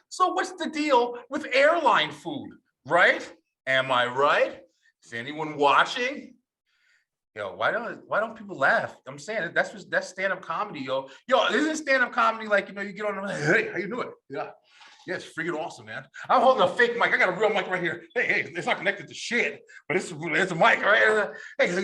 So what's the deal with airline food, right? Am I right? Is anyone watching? Yo, why don't people laugh? I'm saying that's stand-up comedy, yo. Yo, isn't stand-up comedy like, you get on the, hey, how you doing? Yeah, it's freaking awesome, man. I'm holding a fake mic. I got a real mic right here. Hey, it's not connected to shit, but it's a mic, right? Hey, this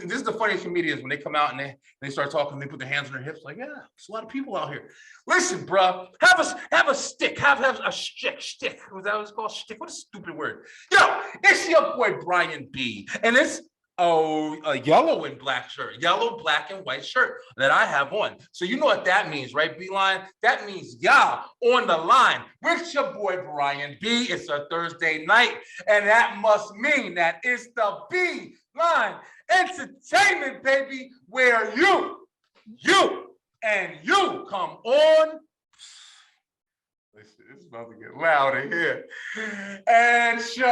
is the funniest comedians when they come out and they start talking. They put their hands on their hips, like, yeah, there's a lot of people out here. Listen, bro, have a stick, have a stick. Was that what it's called? Stick? What a stupid word. Yo, it's your boy Brian B, and it's a yellow and black shirt, yellow, black, and white shirt that I have on. So you know what that means, right, B-Line? That means y'all on the line with your boy Brian B. It's a Thursday night, and that must mean that it's the B-Line Entertainment, baby, where you come on. It's about to get loud in here. And show.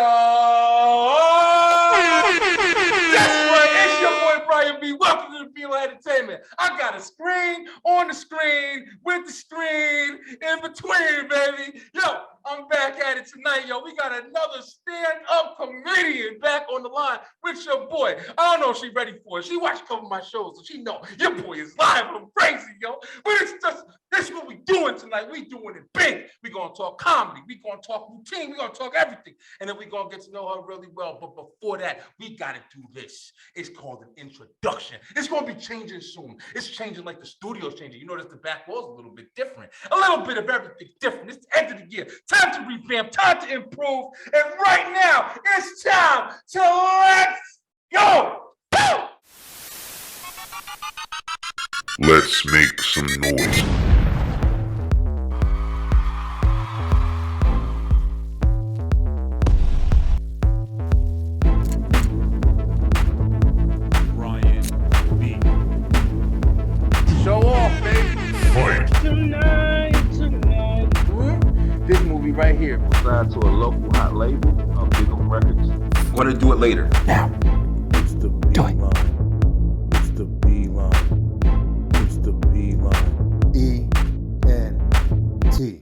That's right. It's your boy Brian B. Welcome to the B-Line Entertainment. I got a screen on the screen with the screen in between, baby. Yo, I'm back at it tonight, yo. We got another stand-up comedian back on the line with your boy. I don't know if she's ready for it. She watched a couple of my shows, so she know your boy is live. I'm crazy, yo. But this is what we doing tonight. We doing it big. We gonna talk comedy. We gonna talk routine. We gonna talk everything. And then we gonna get to know her really well. But before that, we gotta do this. It's called an introduction. It's gonna be changing soon. It's changing like the studio's changing. You notice the back wall's a little bit different. A little bit of everything different. It's the end of the year. Time to revamp, time to improve. And right now, it's time to let's go. Let's make some noise. Show off, baby. Fight. Tonight. This movie right here. Signed to a local hot label, Big O Records. I'm gonna do it later. Now. It's the B-Line. It's the B-Line. It's the B-Line. E-N-T.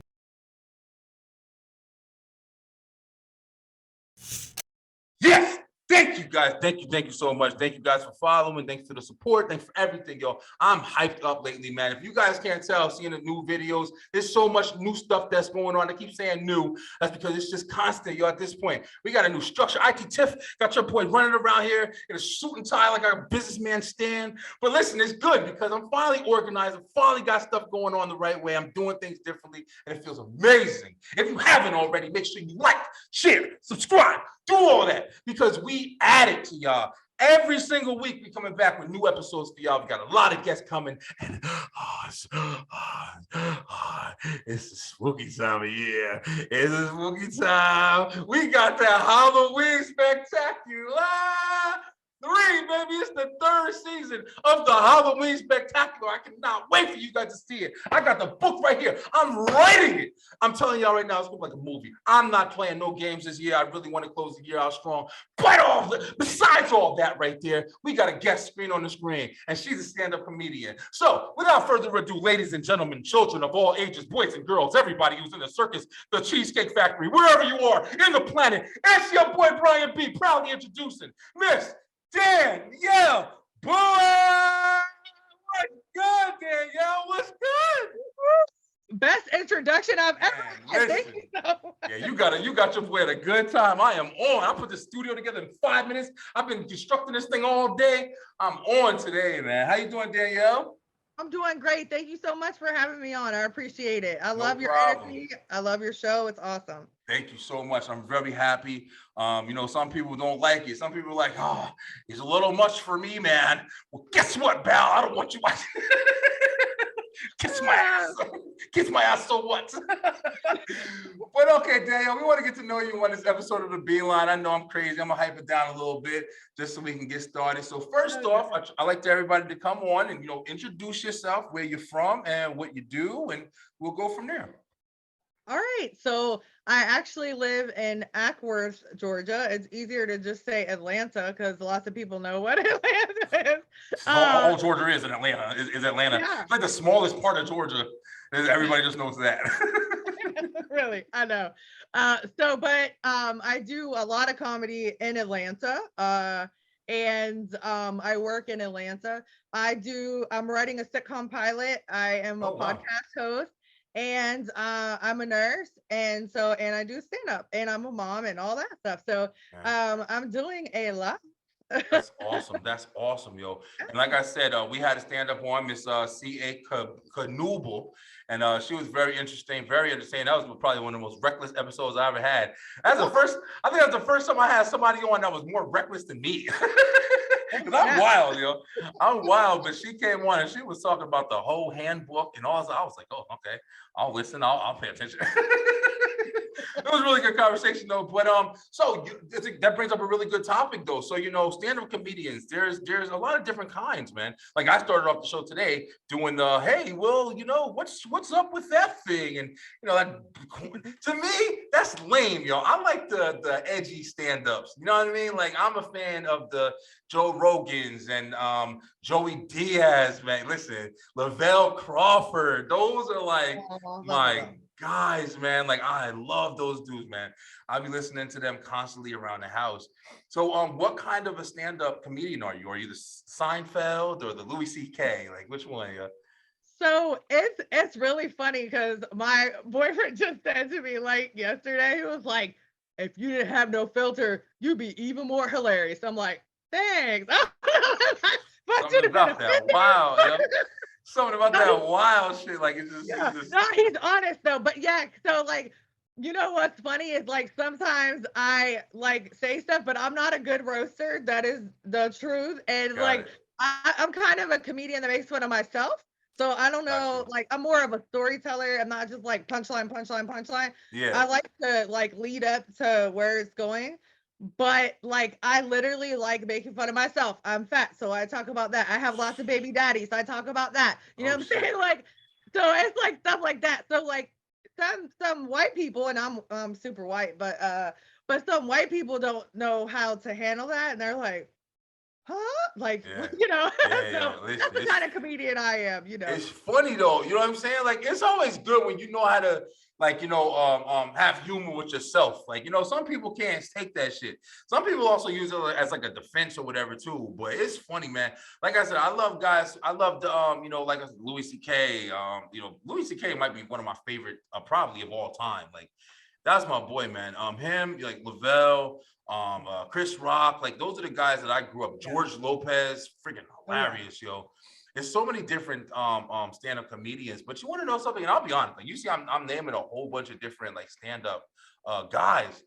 Yes! Thank you guys. Thank you so much. Thank you guys for following. Thanks for the support. Thanks for everything, yo. I'm hyped up lately, man. If you guys can't tell, seeing the new videos, there's so much new stuff that's going on. I keep saying new. That's because it's just constant, yo, at this point. We got a new structure. IT Tiff got your boy running around here in a suit and tie like a businessman stand. But listen, it's good because I'm finally organized. I finally got stuff going on the right way. I'm doing things differently, and it feels amazing. If you haven't already, make sure you like, share, subscribe, do all that, because we add it to y'all. Every single week, we coming back with new episodes for y'all. We got a lot of guests coming, and it's the spooky time of year. It's the spooky time. We got that Halloween Spectacular 3, baby. It's the 3rd season of the Halloween Spectacular. I cannot wait for you guys to see it. I got the book right here. I'm writing it. I'm telling y'all right now, it's going to be like a movie. I'm not playing no games this year. I really want to close the year out strong. But besides all that right there, we got a guest screen on the screen, and she's a stand-up comedian. So without further ado, ladies and gentlemen, children of all ages, boys and girls, everybody who's in the circus, the Cheesecake Factory, wherever you are in the planet, it's your boy Brian B. Proudly introducing Miss Danielle Booher. What's good, Danielle? What's good? Best introduction I've ever had. Thank you so much. Yeah, you got your boy at a good time. I am on. I put the studio together in 5 minutes. I've been constructing this thing all day. I'm on today, man. How you doing, Danielle? I'm doing great. Thank you so much for having me on. I appreciate it. I love your problem. energy. I love your show. It's awesome. Thank you so much. I'm very happy. Some people don't like it. Some people are like, oh, it's a little much for me, man. Well, guess what, pal? I don't want you watching. Kiss my ass. Kiss my ass, so what? But okay, Danielle, we want to get to know you on this episode of the B-Line. I know I'm crazy. I'm going to hype it down a little bit just so we can get started. So first off, I like to everybody to come on and, introduce yourself, where you're from and what you do, and we'll go from there. All right. So I actually live in Ackworth, Georgia. It's easier to just say Atlanta because lots of people know what Atlanta is. All Georgia is in Atlanta. Is Atlanta. Yeah. It's like the smallest part of Georgia. Everybody just knows that. Really, I know. But I do a lot of comedy in Atlanta. And I work in Atlanta. I'm writing a sitcom pilot. I am a Oh wow. podcast host, and I'm a nurse, and I do stand up, and I'm a mom and all that stuff. So Yeah. I'm doing a lot. That's awesome. That's awesome, yo. And like I said, we had a stand-up on Miss C.A. Knuble, and she was very interesting, very entertaining. That was probably one of the most reckless episodes I ever had. That's the first, I think that's the first time I had somebody on that was more reckless than me. Because I'm Yeah. wild, yo. I'm wild, but she came on and she was talking about the whole handbook and all. I was like, oh, okay. I'll listen. I'll pay attention. It was a really good conversation though. But that brings up a really good topic though. So stand-up comedians, there's a lot of different kinds, man. Like I started off the show today doing the hey, well, what's up with that thing, and that to me that's lame, yo. I like the edgy stand-ups. You know what I mean? Like I'm a fan of the Joe Rogans and Joey Diaz, man. Listen, Lavelle Crawford. Those are like my guys, man. Like I love those dudes, man. I'll be listening to them constantly around the house. So what kind of a stand-up comedian are you? Are you the Seinfeld or the Louis C.K.? Like which one? Yeah. So it's really funny because my boyfriend just said to me like yesterday, he was like, if you didn't have no filter, you'd be even more hilarious. I'm like, thanks. Something about that. Wow. Yeah. Something about that wild shit. Like it's just, yeah. No, he's honest though. But yeah, so like, what's funny is like sometimes I like say stuff, but I'm not a good roaster. That is the truth. And like I'm kind of a comedian that makes fun of myself. So I don't know, like I'm more of a storyteller. I'm not just like punchline, punchline, punchline. Yeah. I like to like lead up to where it's going. But like I literally like making fun of myself. I'm fat, so I talk about that. I have lots of baby daddies, so I talk about that. You know what I'm saying? Like, so it's like stuff like that. So like some white people, and I'm super white, but some white people don't know how to handle that, and they're like, huh? Like, Yeah, so listen, that's the kind of comedian I am, It's funny though, you know what I'm saying? Like it's always good when you know how to like have humor with yourself. Like some people can't take that shit. Some people also use it as like a defense or whatever too. But it's funny, man. Like I said, I love guys. I love the like I said, Louis C.K. Louis C.K. might be one of my favorite probably of all time. Like that's my boy, man. Him like Lavelle. Chris Rock, like those are the guys that I grew up. George Lopez, freaking hilarious, yo. There's so many different stand-up comedians, but you want to know something? And I'll be honest, like you see, I'm naming a whole bunch of different like stand-up guys.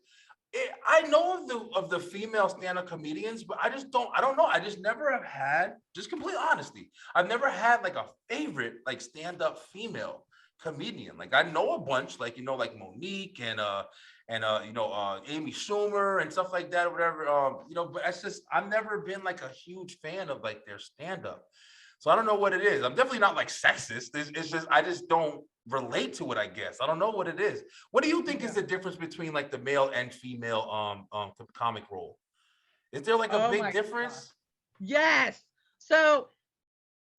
I know of the female stand-up comedians, but I don't know. I just never have had, just complete honesty, I've never had like a favorite like stand-up female comedian. Like I know a bunch, like like Monique and Amy Schumer and stuff like that, or whatever. But that's just I've never been like a huge fan of like their stand-up. So I don't know what it is. I'm definitely not like sexist. It's just I just don't relate to it, I guess. I don't know what it is. What do you think is the difference between like the male and female comic role? Is there like a big difference? God. Yes. So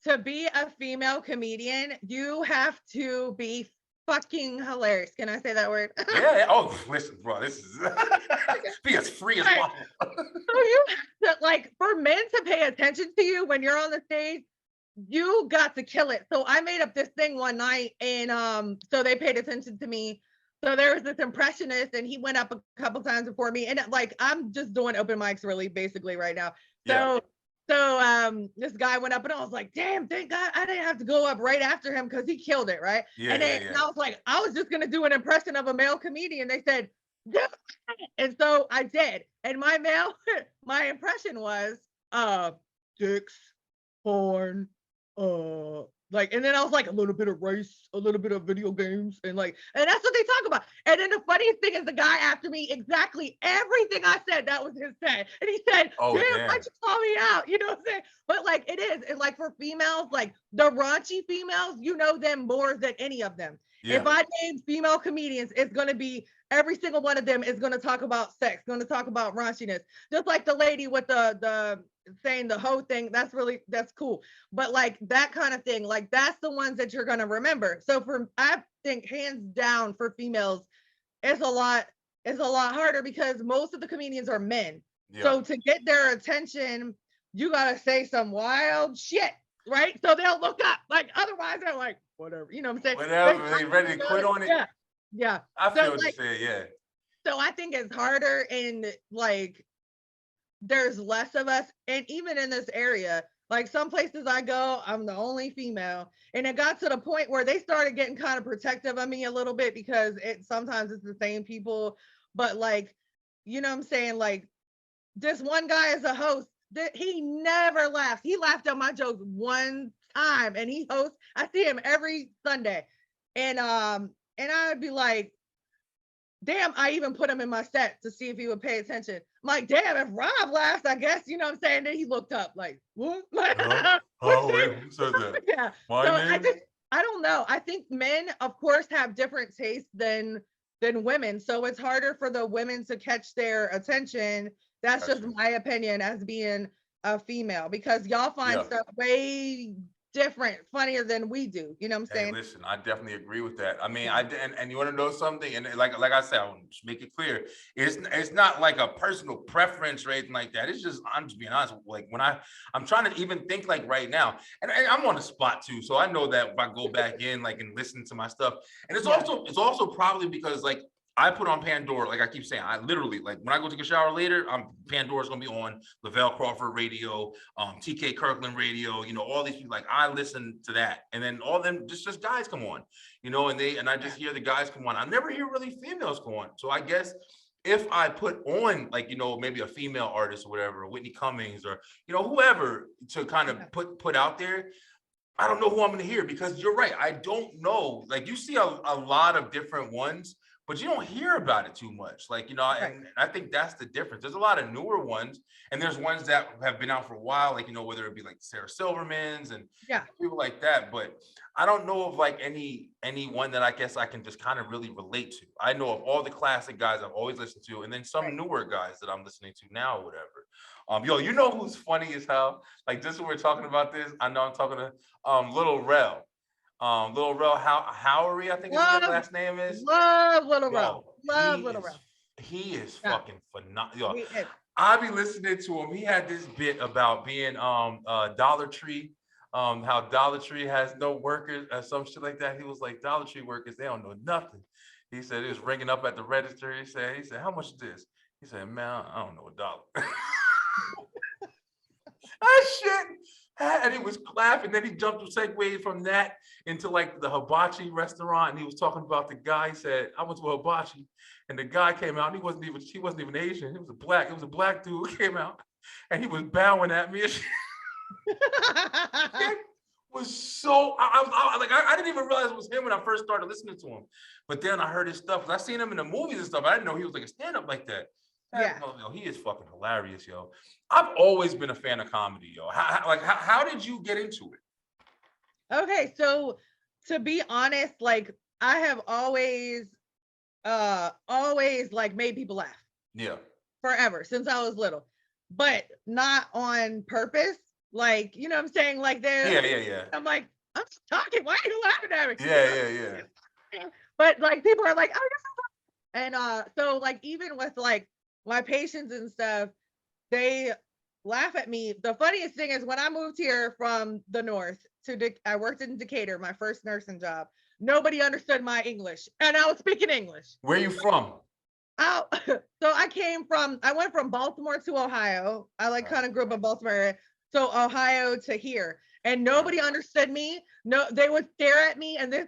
to be a female comedian, you have to be fucking hilarious. Can I say that word? Yeah. Oh, listen, bro. This is be as free as possible. So you have to, like, for men to pay attention to you when you're on the stage, you got to kill it. So I made up this thing one night, and so they paid attention to me. So there was this impressionist, and he went up a couple times before me, and like I'm just doing open mics really basically right now. So this guy went up, and I was like, damn, thank God I didn't have to go up right after him because he killed it, right? And I was like, I was just gonna do an impression of a male comedian. They said, do it. And so I did. And my impression was dicks, porn, like, and then I was like a little bit of race, a little bit of video games, and that's what they talk about. And then the funniest thing is the guy after me, exactly everything I said, that was his say. And he said, damn, why'd you call me out? You know what I'm saying? But like it is, and like for females, like the raunchy females, you know them more than any of them. If Yeah. I name female comedians, it's going to be every single one of them is going to talk about sex, going to talk about raunchiness. Just like the lady with the saying the whole thing, that's cool. But like that kind of thing, like that's the ones that you're going to remember. So I think hands down for females, it's a lot harder because most of the comedians are men. Yeah. So to get their attention, you gotta say some wild shit, right? So they'll look up. Like otherwise, they're like, whatever. You know what I'm saying? Whatever, they ready to quit on it. Yeah, yeah. I So feel what like, you're saying, yeah. so I think it's harder, and like there's less of us, and even in this area, like some places I go, I'm the only female, and it got to the point where they started getting kind of protective of me a little bit because sometimes it's the same people, but like, you know what I'm saying? Like this one guy is a host that he never laughs. He laughed at my jokes one time, and he hosts. I see him every Sunday, and I'd be like, damn, I even put him in my set to see if he would pay attention. I'm like, damn, if Rob laughs, I guess, you know what I'm saying? Then he looked up like, what? Oh, wait, who said that? Yeah. My So name? I don't know. I think men, of course, have different tastes than women. So it's harder for the women to catch their attention. That's just Gotcha. my opinion as being a female, because y'all find Yeah. stuff way different, funnier than we do. You know what I'm Hey, saying? listen, I definitely agree with that. I mean, Yeah. and you want to know something? And like I said, I want to make it clear. It's not like a personal preference or anything like that. It's just, I'm just being honest. Like when I'm trying to even think like right now, and I'm on the spot too. So I know that if I go back in like and listen to my stuff, and it's Yeah. also probably because like I put on Pandora, like I keep saying, I literally like when I go take a shower later, Pandora's gonna be on Lavelle Crawford radio, TK Kirkland radio, you know, all these people, like I listen to that, and then all them just guys come on, you know, and I just hear the guys come on. I never hear really females go on. So I guess if I put on like, you know, maybe a female artist or whatever, Whitney Cummings or, you know, whoever to kind of put out there, I don't know who I'm gonna hear, because you're right. I don't know. Like you see a lot of different ones, but you don't hear about it too much. Like, you know, and I think that's the difference. There's a lot of newer ones, and there's ones that have been out for a while, like, you know, whether it be like Sarah Silverman's and people like that. But I don't know of like any one that I guess I can just kind of really relate to. I know of all the classic guys I've always listened to, and then some newer guys that I'm listening to now or whatever. Yo, you know who's funny as hell? Like just when we're talking about this, I know I'm talking to Little Rel. Little Rel Howery, I think his last name is. Love Little Rel. Yo, Love Little Rel. he is fucking phenomenal. He is. I be listening to him. He had this bit about being Dollar Tree, how Dollar Tree has no workers or some shit like that. He was like, Dollar Tree workers, they don't know nothing. He said he was ringing up at the register. He said, how much is this? He said, man, I don't know, $1. That shit. And he was laughing. Then he jumped to segue from that into like the hibachi restaurant. And he was talking about the guy. He said, I went to a hibachi, and the guy came out. And he wasn't even Asian. He was a black dude who came out, and he was bowing at me. It was so I didn't even realize it was him when I first started listening to him. But then I heard his stuff. I seen him in the movies and stuff. I didn't know he was like a stand-up like that. No, he is fucking hilarious, yo. I've always been a fan of comedy, yo. How did you get into it? Okay, so to be honest, like I have always like made people laugh. Yeah. Forever, since I was little, but not on purpose. Like, you know what I'm saying? Like Yeah. I'm like, I'm just talking. Why are you laughing at me? Yeah. But like people are like, oh, and so like even with like my patients and stuff, they laugh at me. The funniest thing is when I moved here from the north I worked in Decatur, my first nursing job. Nobody understood my English, and I was speaking English. Where are you from? So I went from Baltimore to Ohio. I like kind of grew up in Baltimore area. So Ohio to here, and nobody understood me. No, they would stare at me, and this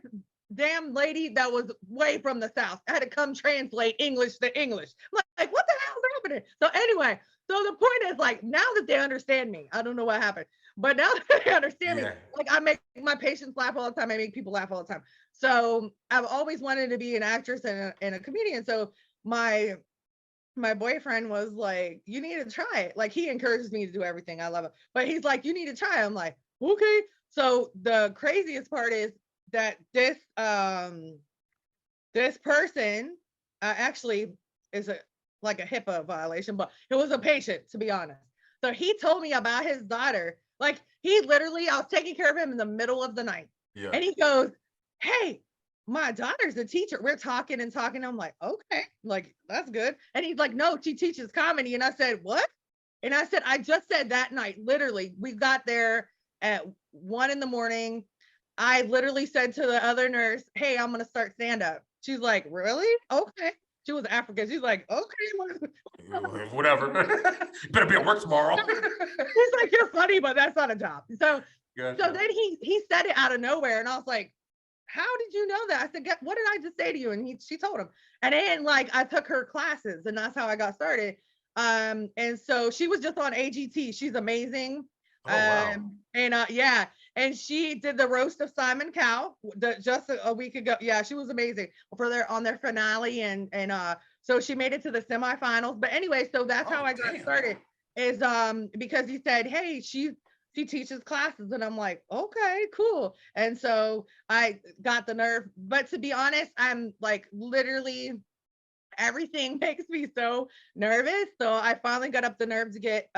damn lady that was way from the South had to come translate English to English. I'm like, what the hell is happening? So anyway, so the point is like, now that they understand me, I don't know what happened, but now that they understand me, like I make my patients laugh all the time. I make people laugh all the time. So I've always wanted to be an actress and a comedian. So my boyfriend was like, you need to try it. Like he encourages me to do everything. I love it. But he's like, you need to try it. I'm like, okay. So the craziest part is that this person actually is like a HIPAA violation, but it was a patient, to be honest. So he told me about his daughter. Like he literally, I was taking care of him in the middle of the night. Yeah. And he goes, "Hey, my daughter's a teacher." We're talking and talking. I'm like, "Okay, like that's good." And he's like, "No, she teaches comedy." And I said, "What?" And I said, "I just said that night, literally, we got there at 1 a.m. I literally said to the other nurse, 'Hey, I'm gonna start stand-up.'" She's like, "Really? Okay." She was African. She's like, "Okay." Whatever. Better be at work tomorrow. He's like, "You're funny, but that's not a job." So Gotcha. then he said it out of nowhere, and I was like, "How did you know that?" I said, "What did I just say to you?" And she told him. And then like I took her classes, and that's how I got started. And so she was just on AGT. She's amazing. Oh, wow. And yeah, and she did the roast of Simon Cowell just a week ago. Yeah, she was amazing for their finale, and so she made it to the semifinals. But anyway, so that's how I got started. Is because he said, "Hey, she teaches classes," and I'm like, "Okay, cool." And so I got the nerve. But to be honest, I'm like literally everything makes me so nervous. So I finally got up the nerve to get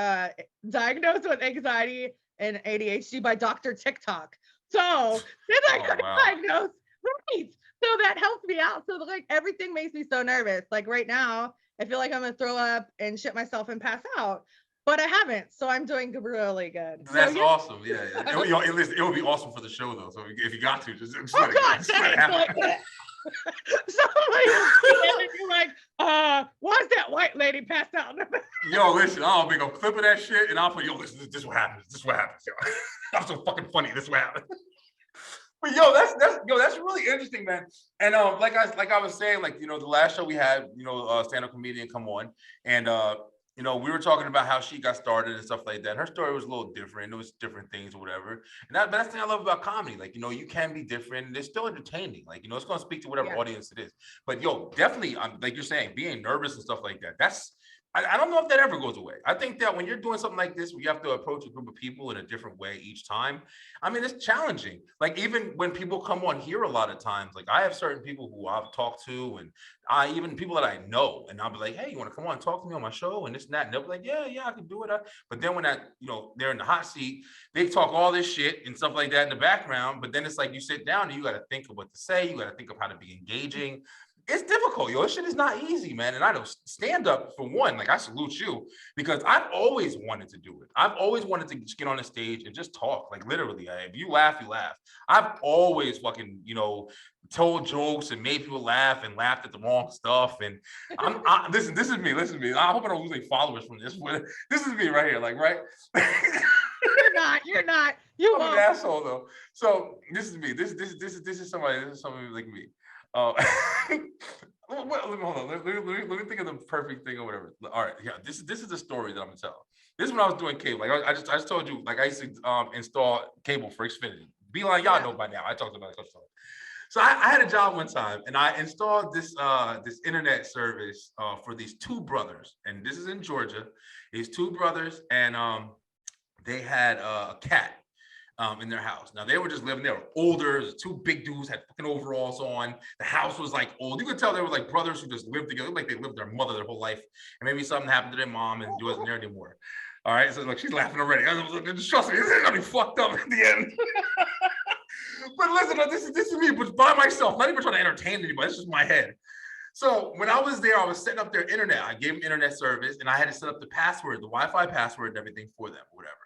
diagnosed with anxiety and ADHD by Dr. TikTok. So then I got diagnosed, right? So that helped me out. So like everything makes me so nervous. Like right now, I feel like I'm gonna throw up and shit myself and pass out, but I haven't. So I'm doing really good. That's so, yeah. awesome. Yeah. It would be awesome for the show though. So if you got to, just Oh God, thanks. Somebody and you're like, why is that white lady passed out? Yo, listen, I'll make a clip of that shit and I'll put, yo, listen, this is what happens. This is what happens. Yo. I'm so fucking funny. This is what happens. But yo, that's really interesting, man. And like I was saying, like, you know, the last show we had, you know, stand-up comedian come on, and you know, we were talking about how she got started and stuff like that. Her story was a little different. It was different things or whatever. And that's the thing I love about comedy. Like, you know, you can be different and it's still entertaining. Like, you know, it's going to speak to whatever audience it is. But yo, definitely, like you're saying, being nervous and stuff like that, I don't know if that ever goes away. I think that when you're doing something like this, where you have to approach a group of people in a different way each time, I mean, it's challenging. Like even when people come on here a lot of times, like I have certain people who I've talked to, and even people that I know, and I'll be like, "Hey, you want to come on and talk to me on my show?" And this and that. And they'll be like, "Yeah, I can do it." But then when you know, they're in the hot seat, they talk all this shit and stuff like that in the background. But then it's like you sit down and you got to think of what to say. You got to think of how to be engaging. It's difficult, yo. This shit is not easy, man. And I know stand up for one, like I salute you because I've always wanted to do it. I've always wanted to just get on the stage and just talk, like literally. If you laugh, you laugh. I've always fucking, you know, told jokes and made people laugh and laughed at the wrong stuff. And listen, this is me. Listen to me. I hope I don't lose any followers from this, but this is me right here, like right. You're not. You I'm an asshole though. So this is me. This is somebody like me. Hold on. Let me think of the perfect thing or whatever. All right, yeah. This is the story that I'm gonna tell. This is when I was doing cable. Like I just told you. Like I used to install cable for Xfinity. Beeline, y'all know by now. I talked about it. So I had a job one time, and I installed this internet service for these two brothers, and this is in Georgia. These two brothers, and they had a cat. In their house. Now they were just living there, older, two big dudes had fucking overalls on. The house was like old. You could tell they were like brothers who just lived together, like they lived their mother their whole life. And maybe something happened to their mom and she wasn't there anymore. All right. So like she's laughing already. Just trust me, this is gonna be fucked up at the end. But listen, this is me, but by myself, not even trying to entertain anybody. It's just my head. So when I was there, I was setting up their internet. I gave them internet service and I had to set up the password, the Wi-Fi password and everything for them, whatever.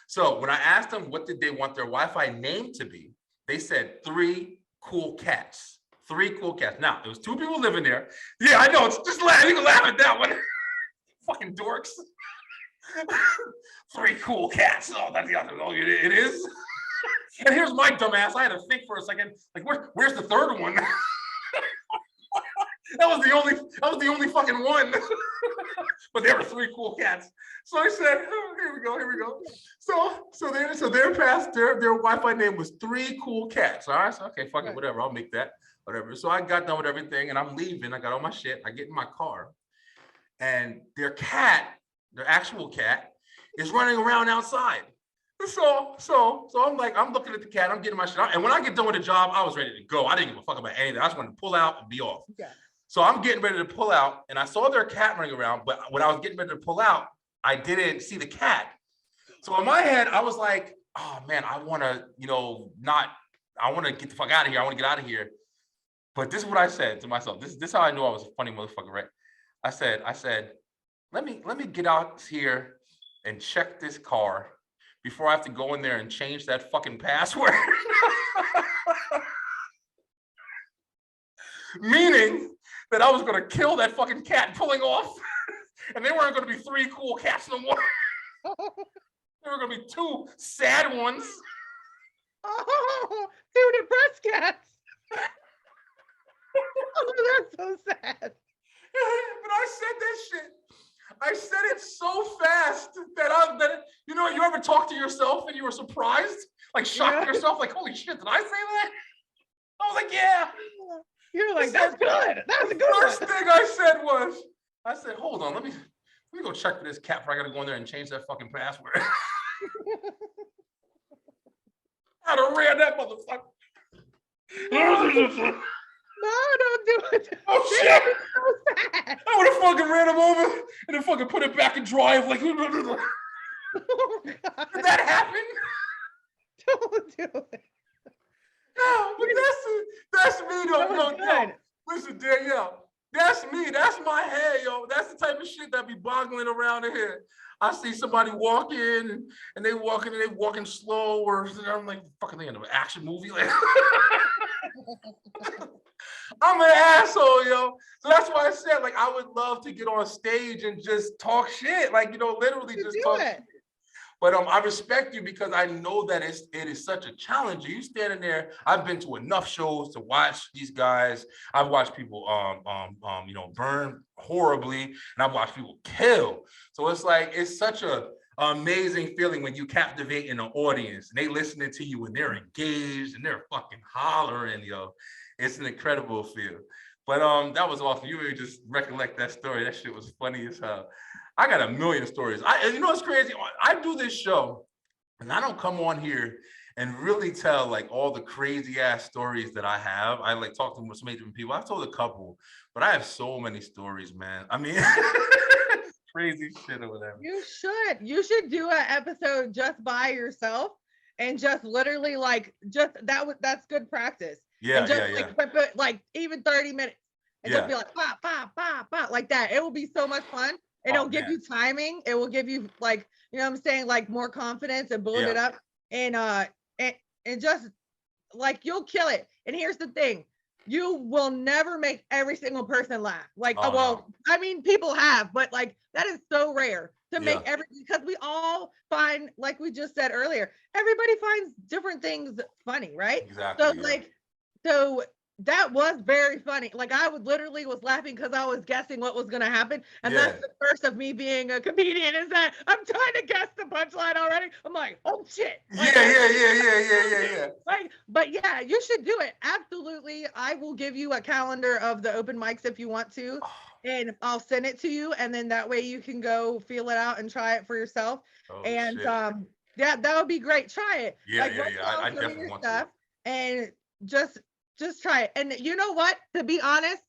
So when I asked them what did they want their Wi-Fi name to be, they said 3 cool cats. 3 cool cats. Now, there was 2 people living there. Yeah, I know. It's just laugh. You can laugh at that one. Fucking dorks. 3 cool cats. Oh, that's the other. Oh, it is. And here's my dumbass. I had to think for a second. Like, where's the third one? That was the only fucking one. But there were 3 cool cats. So I said, oh, here we go. So their Wi-Fi name was 3 cool cats. All right. So okay, fuck it, whatever. I'll make that. Whatever. So I got done with everything and I'm leaving. I got all my shit. I get in my car. And their actual cat, is running around outside. So I'm like, I'm looking at the cat, I'm getting my shit out. And when I get done with the job, I was ready to go. I didn't give a fuck about anything. I just wanted to pull out and be off. Yeah. So I'm getting ready to pull out, and I saw their cat running around. But when I was getting ready to pull out, I didn't see the cat. So in my head, I was like, oh man, I want to, I want to get the fuck out of here. I want to get out of here. But this is what I said to myself. This is how I knew I was a funny motherfucker, right? I said, let me get out here and check this car before I have to go in there and change that fucking password. Meaning that I was gonna kill that fucking cat pulling off, and they weren't gonna be 3 cool cats no more. There were gonna be 2 sad ones. Oh, 2 depressed cats. Oh, that's so sad. But I said that shit. I said it so fast that you ever talk to yourself and you were surprised, like shocked yourself, like holy shit, did I say that? I was like, yeah. You're like, that's good. That's a good First thing I said, hold on, let me go check for this cat before I gotta go in there and change that fucking password. I'd have ran that motherfucker. No, don't do it. Oh shit! I would have fucking ran him over and then fucking put it back in drive. Like, did Oh, God. that happen? Don't do it. No, but that's me though. Yo, listen, Danielle, that's me. That's my head, yo. That's the type of shit that be boggling around in here. I see somebody walking and they walking slow, or I'm like, fucking they in an action movie. Like, I'm an asshole, yo. So that's why I said, like, I would love to get on stage and just talk shit, like, literally just talk shit. But I respect you because I know that it is such a challenge. You standing there. I've been to enough shows to watch these guys. I've watched people burn horribly, and I've watched people kill. So it's like it's such a amazing feeling when you captivate an audience and they listening to you and they're engaged and they're fucking hollering, yo. It's an incredible feel. But that was awesome. You really just recollect that story. That shit was funny as hell. I got a million stories. You know what's crazy? I do this show and I don't come on here and really tell like all the crazy ass stories that I have. I like talk to so many different people. I've told a couple, but I have so many stories, man. I mean, crazy shit or whatever. You should do an episode just by yourself and just literally that's good practice. Yeah, and just yeah. Like put like even 30 minutes and Yeah. just be like pop, pop, pop, pop, like that. It will be so much fun. It'll give you timing. It will give you like, you know what I'm saying, like more confidence and build it up. And just like you'll kill it. And here's the thing. You will never make every single person laugh. Like, no. I mean, people have, but like that is so rare to make because we all find, like we just said earlier, everybody finds different things funny, right? Exactly. So that was very funny. Like I literally was laughing because I was guessing what was gonna happen. And that's the first of me being a comedian, is that I'm trying to guess the punchline already. I'm like, oh shit. Like, Yeah. Like, but yeah, you should do it. Absolutely. I will give you a calendar of the open mics if you want to. And I'll send it to you. And then that way you can go feel it out and try it for yourself. Shit. Yeah, that would be great. Try it. Yeah. I definitely want to. And just try it. And you know what? To be honest,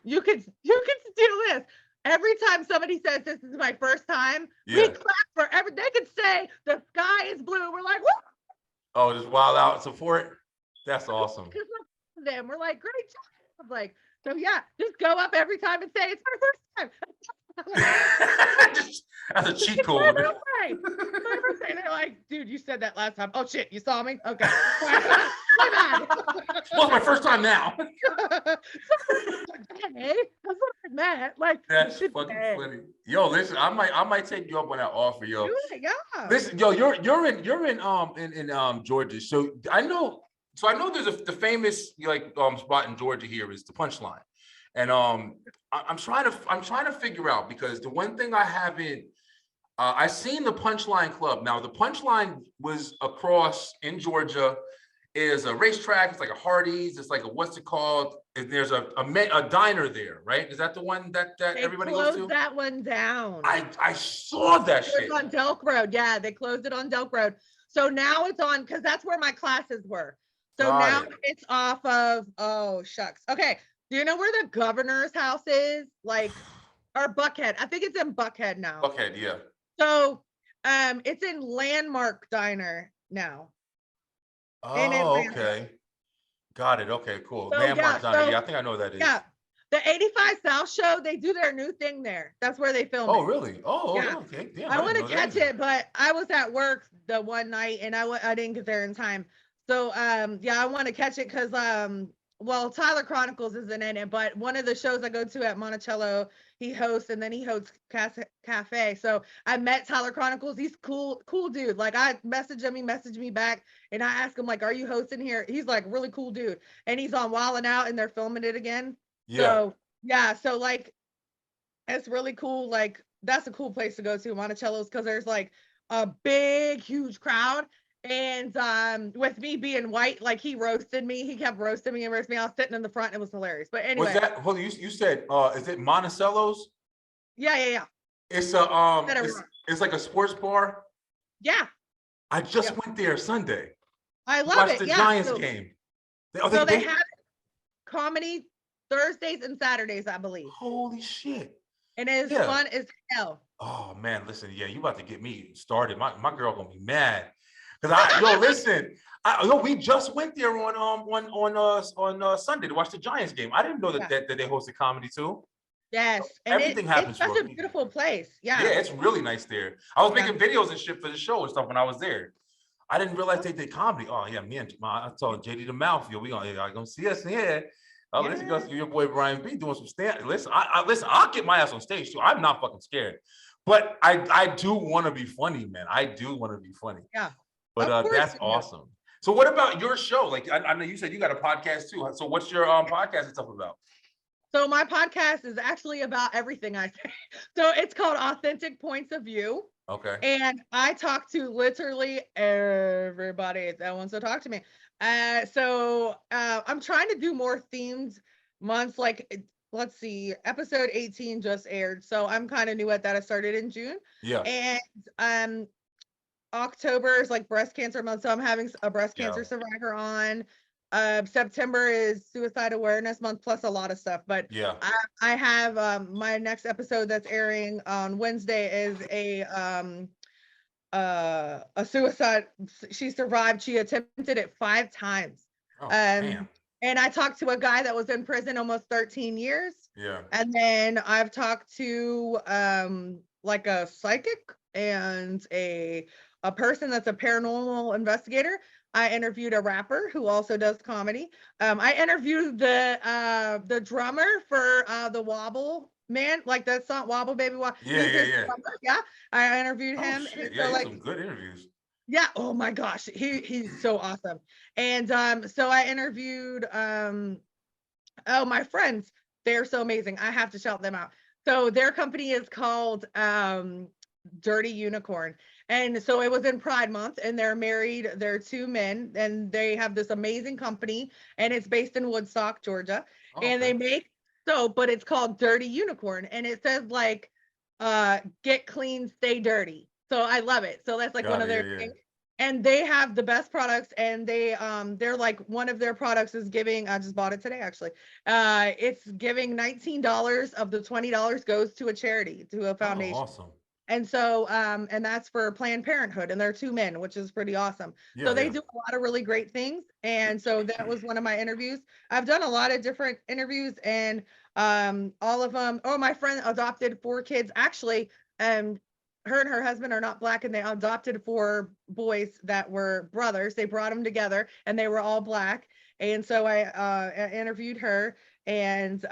you could do this. Every time somebody says this is my first time, we clap for they could say the sky is blue. We're like, woo! Oh, just wild out support. That's awesome. Them, we're like, great job. Like, so yeah, just go up every time and say it's my first time. That's a cheat code. They're like, dude, you said that last time. Oh shit, you saw me? Okay. My bad. Well, it's my first time now. Okay, that's what I meant. Like, that's fucking funny. Yo, listen, I might take you up on that offer, yo. Yeah. Listen, yo, you're in Georgia, so I know there's the famous spot in Georgia here is the Punchline, and I'm trying to figure out, because the one thing I haven't I've seen the Punchline Club. Now the Punchline was across in Georgia. Is a racetrack. It's like a Hardee's. It's like a what's it called? There's a diner there, right? Is that the one that everybody goes to? They closed that one down. I saw that shit. It was on Delk Road. Yeah, they closed it on Delk Road. So now it's on because that's where my classes were. So Got now it. it's off of, oh shucks. Okay. Do you know where the governor's house is? Like, or Buckhead. I think it's in Buckhead now. Okay, yeah. So it's in Landmark Diner now in Oh, Atlanta. okay. Got it. Okay, cool. So yeah, Landmark Diner. Yeah, I think I know what that is. yeah. The 85 South show, they do their new thing there. That's where they film Oh, it. really? Oh, Yeah. okay. Damn, I I didn't want know to that catch either. it, but I was at work the one night and I didn't get there in time. So yeah, I want to catch it because well, Tyler Chronicles isn't in it, but one of the shows I go to at Monticello, he hosts and then he hosts Cafe. So I met Tyler Chronicles. He's cool dude. Like I messaged him, he messaged me back and I asked him like, "Are you hosting here?" He's like, "Really cool dude." And he's on Wild 'N Out and they're filming it again. Yeah. So yeah, so like it's really cool. Like that's a cool place to go to, Monticello's, because there's like a big, huge crowd. And with me being white, like he roasted me. He kept roasting me and roasting me. I was sitting in the front. It was hilarious. But Was anyway, that, hold on, you said is it Monticello's? yeah. It's a Said it wrong. it's like a sports bar. Yeah, I just Yep. went there Sunday. I love Watched it. the Yeah. Giants So, game. so they have comedy Thursdays and Saturdays, I believe. Holy shit. And it is Yeah. fun as hell. Oh man, listen, yeah, you about to get me started. My girl gonna be mad. Cause we just went there on Sunday to watch the Giants game. I didn't know that they hosted comedy too. Yes. And Everything happens it's such for a a reason. beautiful place. Yeah. Yeah, it's really nice there. I was making videos and shit for the show and stuff when I was there. I didn't realize they did comedy. Oh yeah, I told JD the Mouth, yo, we gonna see us here. Oh, listen, go see your boy Brian B doing some stand. Listen, listen, I'll get my ass on stage too. I'm not fucking scared. But I do want to be funny, man. I do want to be funny. Yeah. But that's awesome. So what about your show? Like I know you said you got a podcast too. So what's your podcast and stuff about? So my podcast is actually about everything I say. So it's called Authentic Points of View. Okay. And I talk to literally everybody that wants to talk to me. So I'm trying to do more themed months. Like, let's see, episode 18 just aired. So I'm kind of new at that. I started in June. Yeah. And October is like breast cancer month. So I'm having a breast cancer survivor on. September is suicide awareness month, plus a lot of stuff. But yeah, I have my next episode that's airing on Wednesday is a suicide. She survived. She attempted it 5 times. Oh, damn. And I talked to a guy that was in prison almost 13 years. Yeah. And then I've talked to like a psychic and a person that's a paranormal investigator. I interviewed a rapper who also does comedy. I interviewed the drummer for the Wobble Man, like that song Wobble Baby Wobble. Yeah. Yeah, I interviewed him. Shit. So, like, some good interviews. Yeah. Oh my gosh, he's so awesome. And so I interviewed my friends. They're so amazing. I have to shout them out. So their company is called Dirty Unicorn. And so it was in Pride Month, and they're married. They're 2 men, and they have this amazing company, and it's based in Woodstock, Georgia. And they make soap, but it's called Dirty Unicorn, and it says like, "Get clean, stay dirty." So I love it. So that's like one of their things. And they have the best products, and they're like, one of their products is giving. I just bought it today, actually. It's giving $19 of the $20 goes to a charity, to a foundation. Oh, awesome. And so, and that's for Planned Parenthood, and they're 2 men, which is pretty awesome. So they do a lot of really great things. And so that was one of my interviews. I've done a lot of different interviews, and all of them. Oh, my friend adopted 4 kids. Actually, her and her husband are not Black, and they adopted 4 boys that were brothers. They brought them together, and they were all Black. And so I interviewed her. And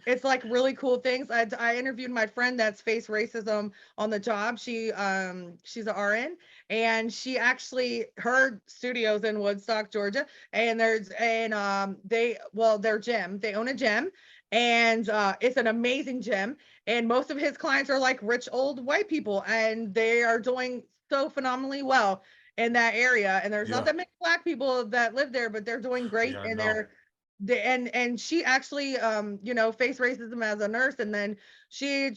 it's like really cool things. I interviewed my friend that's faced racism on the job. She's an RN, and she actually, her studio's in Woodstock, Georgia, and they're gym. They own a gym, and it's an amazing gym. And most of his clients are like rich old white people, and they are doing so phenomenally well in that area. And there's not that many Black people that live there, but they're doing great, and and she actually faced racism as a nurse, and then she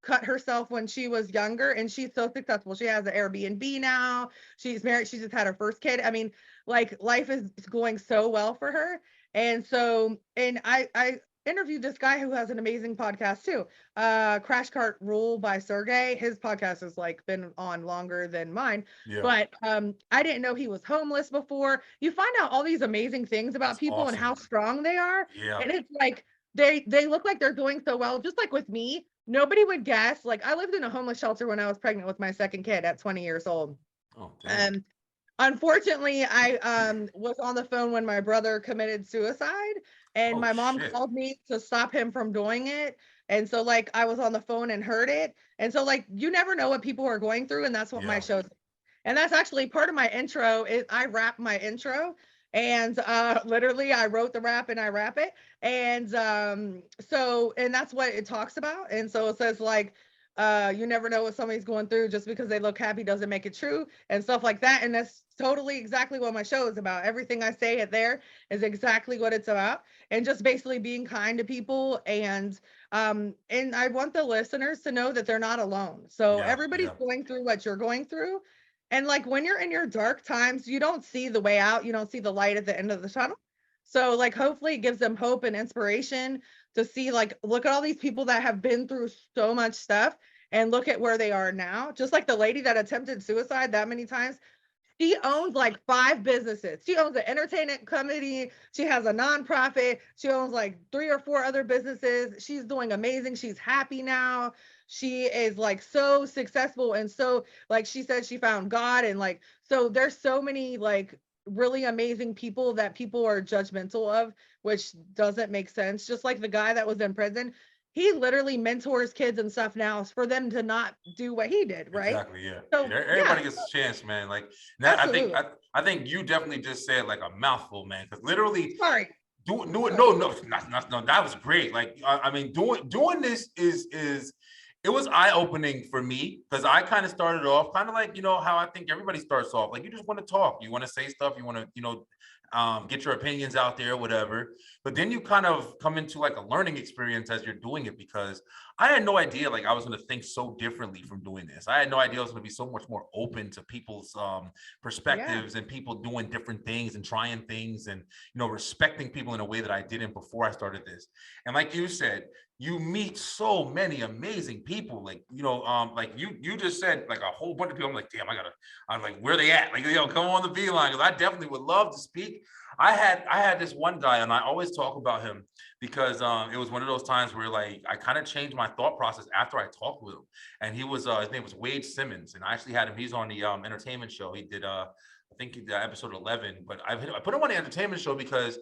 cut herself when she was younger, and she's so successful. She has an Airbnb now. She's married. She just had her first kid. I mean, like life is going so well for her. And so, and I interviewed this guy who has an amazing podcast too. Crash Cart Rule by Sergey. His podcast has like been on longer than mine. Yeah. But I didn't know he was homeless before. You find out all these amazing things about That's people and awesome. how strong they are. Yeah. And it's like they look like they're doing so well, just like with me. Nobody would guess. Like I lived in a homeless shelter when I was pregnant with my second kid at 20 years old. Oh, damn. Unfortunately, I was on the phone when my brother committed suicide, and Oh, my mom shit. called me to stop him from doing it. And so like I was on the phone and heard it. And so like you never know what people are going through, and that's what my Yeah. show. And that's actually part of my intro. I rap my intro, and literally I wrote the rap and I rap it. And so and that's what it talks about. And so it says like you never know what somebody's going through. Just because they look happy doesn't make it true, and stuff like that. And that's totally exactly what my show is about. Everything I say it there is exactly what it's about, and just basically being kind to people. And I want the listeners to know that they're not alone. So Yeah, everybody's yeah. going through what you're going through. And like when you're in your dark times, you don't see the way out, you don't see the light at the end of the tunnel. So like hopefully it gives them hope and inspiration to see like look at all these people that have been through so much stuff, and look at where they are now. Just like the lady that attempted suicide that many times, she owns like 5 businesses. She owns an entertainment company. She has a nonprofit. She owns like 3 or 4 other businesses. She's doing amazing. She's happy now. She is like so successful. And so like she said, she found God. And like, so there's so many like really amazing people that people are judgmental of, which doesn't make sense. Just like the guy that was in prison, he literally mentors kids and stuff now for them to not do what he did, right? Exactly. Yeah. So Everybody yeah, gets a chance, man. Like now, absolutely. I think you definitely just said like a mouthful, man. Because literally, Sorry. do it. No, that was great. Like I mean, doing this is it was eye-opening for me, because I kind of started off kind of like, you know, how I think everybody starts off. Like you just want to talk, you want to say stuff, you want to, you know, get your opinions out there, whatever. But then you kind of come into like a learning experience as you're doing it, because I had no idea like I was going to think so differently from doing this. I had no idea I was going to be so much more open to people's perspectives and people doing different things and trying things, and you know, respecting people in a way that I didn't before I started this. And like you said, you meet so many amazing people. Like, you know, like you just said like a whole bunch of people. I'm like, damn, I'm like, where they at? Like, you know, come on the beeline, because I definitely would love to speak. I had this one guy, and I always talk about him because it was one of those times where like I kind of changed my thought process after I talked with him. And he was his name was Wade Simmons, and I actually had him. He's on the entertainment show. He did I think he did episode 11, but I put him on the entertainment show because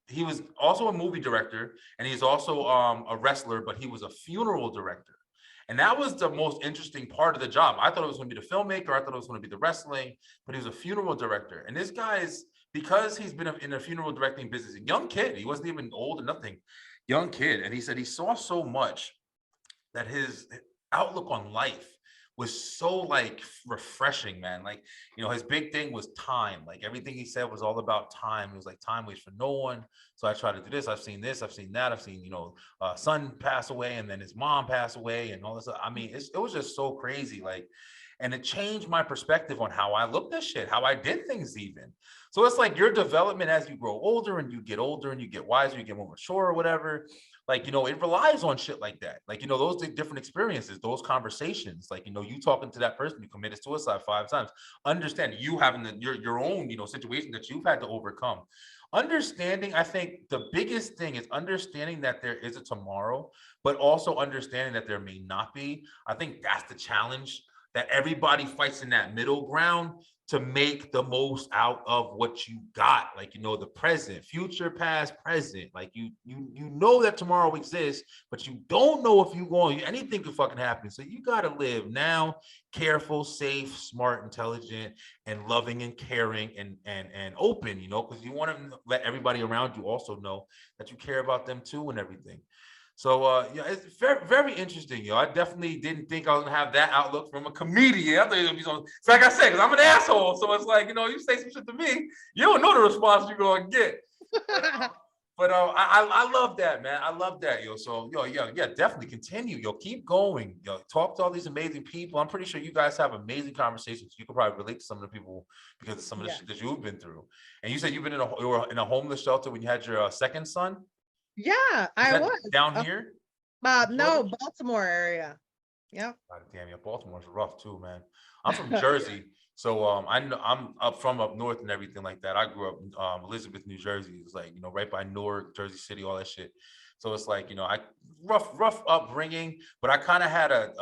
he was also a movie director, and he's also a wrestler, but he was a funeral director. And that was the most interesting part of the job. I thought it was going to be the filmmaker. I thought it was going to be the wrestling, but he was a funeral director. And this guy is, because he's been in a funeral directing business, a young kid, he wasn't even old or nothing, young kid. And he said he saw so much that his outlook on life was so like refreshing, man. Like, you know, his big thing was time. Like everything he said was all about time. It was like time waits for no one. So I try to do this. I've seen this. I've seen that. I've seen, you know, son pass away, and then his mom pass away, and all this. I mean, it was just so crazy. Like, and it changed my perspective on how I looked at shit, how I did things even. So it's like your development as you grow older and you get older and you get wiser, you get more mature or whatever. Like, you know, it relies on shit like that. Like, you know, those different experiences, those conversations, like, you know, you talking to that person who committed suicide 5 times, understand you having your own, you know, situation that you've had to overcome. Understanding, I think the biggest thing is understanding that there is a tomorrow, but also understanding that there may not be. I think that's the challenge, that everybody fights in that middle ground to make the most out of what you got. Like, you know, the present, future, past, present. Like you know that tomorrow exists, but you don't know if you're going, anything could fucking happen. So you got to live now, careful, safe, smart, intelligent, and loving and caring and open, you know, because you want to let everybody around you also know that you care about them too and everything. So yeah, it's very, very interesting, yo. I definitely didn't think I was gonna have that outlook from a comedian. I thought it was gonna be so like I said, because I'm an asshole. So it's like, you know, you say some shit to me, you don't know the response you're gonna get. But I love that, man. I love that, yo. So yeah, definitely continue, yo. Keep going, yo. Talk to all these amazing people. I'm pretty sure you guys have amazing conversations. You could probably relate to some of the people because of some of the Yeah. shit that you've been through. And you said you were in a homeless shelter when you had your second son. Yeah, Was I that was. down here? in No, Georgia? Baltimore area. Yep. God damn, yeah, Baltimore's rough too, man. I'm from Jersey, so I know I'm up north and everything like that. I grew up in Elizabeth, New Jersey. It's like right by Newark, Jersey City, all that shit. So it's like I rough upbringing, but I kind of had a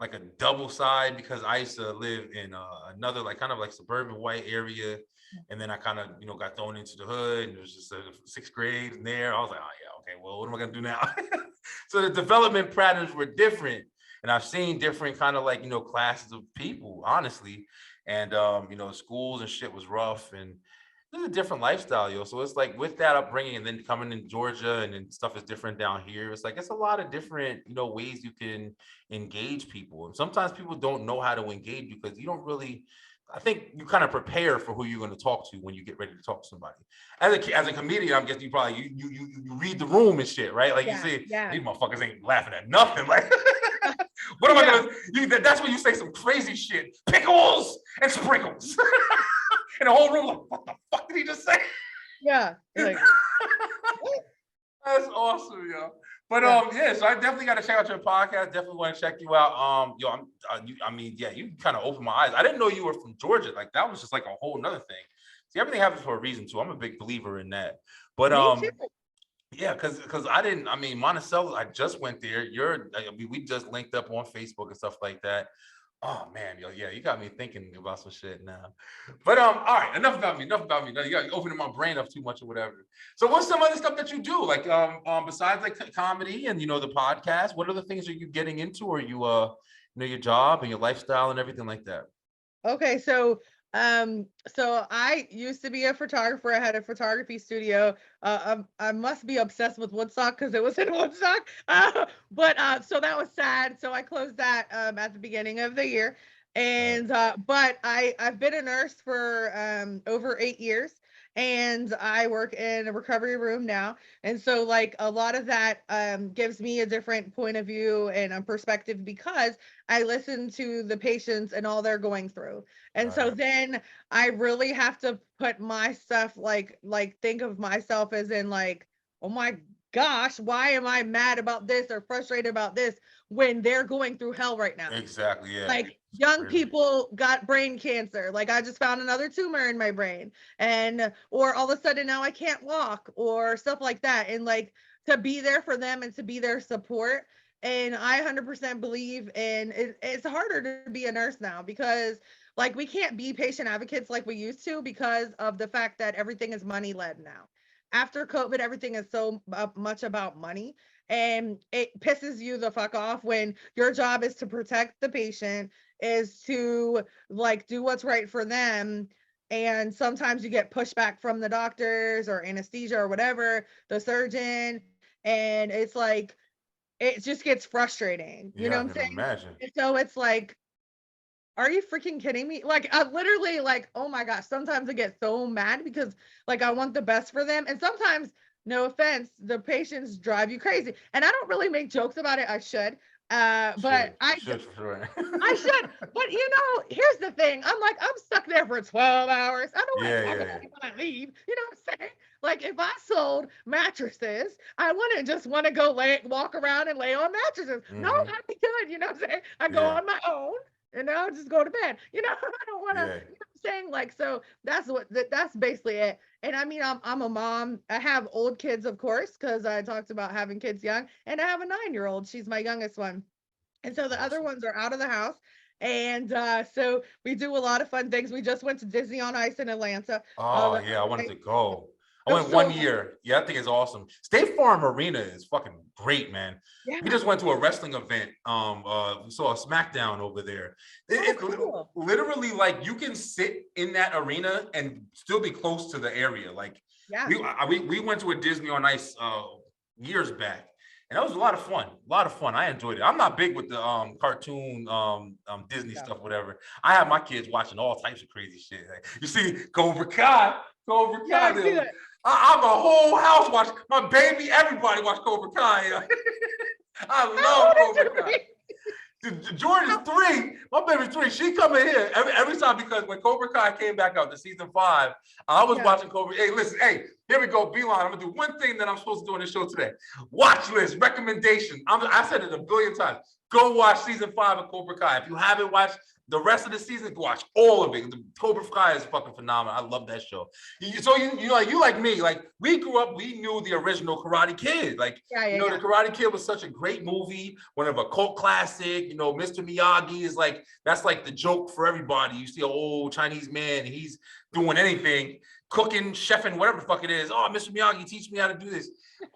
like a double side because I used to live in another like kind of like suburban white area, and then I kind of got thrown into the hood, and it was just sixth grade and there. I was like, oh yeah, okay, well, what am I gonna do now? So the development patterns were different, and I've seen different kind of like classes of people, honestly, and schools and shit was rough, and there's a different lifestyle, yo. So it's like with that upbringing, and then coming in Georgia, and then stuff is different down here. It's like it's a lot of different ways you can engage people, and sometimes people don't know how to engage you because you don't really. I think you kind of prepare for who you're going to talk to when you get ready to talk to somebody. As a comedian, I'm guessing you probably you read the room and shit, right? Like you see, these motherfuckers ain't laughing at nothing. Like, what am I gonna? That's when you say some crazy shit, pickles and sprinkles, and the whole room like, what the fuck did he just say? Yeah. Like, That's awesome, yo. But yeah, so I definitely got to check out your podcast. Definitely want to check you out. Yo, I mean, yeah, you kind of opened my eyes. I didn't know you were from Georgia. Like that was just like a whole nother thing. See, everything happens for a reason too. I'm a big believer in that. But me too. yeah, because I didn't. I mean, Monticello. I just went there. We just linked up on Facebook and stuff like that. Oh man, yo, yeah, you got me thinking about some shit now. But all right, enough about me. Now you got opening my brain up too much or whatever. So what's some other stuff that you do? Like besides like comedy and the podcast, what other things are you getting into, or you your job and your lifestyle and everything like that? Okay, so I used to be a photographer. I had a photography studio. I must be obsessed with Woodstock because it was in Woodstock. But so that was sad. So I closed that at the beginning of the year. And but I've been a nurse for over 8 years, and I work in a recovery room now. And so like a lot of that gives me a different point of view and a perspective because I listen to the patients and all they're going through. And so then I really have to put my stuff like think of myself as in like, oh my gosh, why am I mad about this or frustrated about this when they're going through hell right now? Exactly. Yeah. Like young people got brain cancer. Like I just found another tumor in my brain, and or all of a sudden now I can't walk or stuff like that. And like to be there for them and to be their support. And I 100% believe in it's harder to be a nurse now because like we can't be patient advocates like we used to because of the fact that everything is money led now. After COVID, everything is so much about money, and it pisses you the fuck off when your job is to protect the patient, is to like do what's right for them. And sometimes you get pushback from the doctors or anesthesia or whatever, the surgeon, and it's like it just gets frustrating. You know Yeah, I what I'm can saying? imagine. And so it's like, are you freaking kidding me? Like I literally like, oh my gosh, sometimes I get so mad because like I want the best for them. And sometimes, no offense, the patients drive you crazy. And I don't really make jokes about it. I should. But I Should for sure. I should. But here's the thing. I'm like, I'm stuck there for 12 hours. I don't want to talk about it when I leave. You know what I'm saying? Like if I sold mattresses, I wouldn't just want to go walk around and lay on mattresses. No, I'd be good. You know what I'm saying? I go on my own and I'll just go to bed. I don't want to, you know what I'm saying? Like, so that's basically it. And I mean, I'm a mom. I have old kids, of course, because I talked about having kids young, and I have a 9-year-old. She's my youngest one. And so the other ones are out of the house. And so we do a lot of fun things. We just went to Disney on Ice in Atlanta. Oh yeah, I wanted to go. I It went was one so year. Yeah, I think it's awesome. State Farm Arena is fucking great, man. yeah. We just went to a wrestling event. We saw a SmackDown over there. It's Cool. literally like you can sit in that arena and still be close to the area. Like Yeah. we went to a Disney on Ice years back. And that was a lot of fun. A lot of fun. I enjoyed it. I'm not big with the cartoon Disney stuff, whatever. I have my kids watching all types of crazy shit. Like, you see Cobra Kai. Yeah, I see that. I'm a whole house watch. My baby, everybody watch Cobra Kai. Yo. I love Cobra Kai. Jordan's 3. My baby's 3. She come in here every time because when Cobra Kai came back out to season 5, I was watching Cobra. Hey, listen, hey, here we go. Beeline. I'm gonna do one thing that I'm supposed to do on this show today. Watch list, recommendation. I said it a billion times. Go watch season 5 of Cobra Kai. If you haven't watched the rest of the season, go watch all of it. The Cobra Kai is fucking phenomenal. I love that show. So you like me, like we grew up, we knew the original Karate Kid. Like the Karate Kid was such a great movie, one of a cult classic. You know, Mr. Miyagi is like that's like the joke for everybody. You see an old Chinese man, he's doing anything, cooking, chefing, whatever the fuck it is. Oh, Mr. Miyagi, teach me how to do this.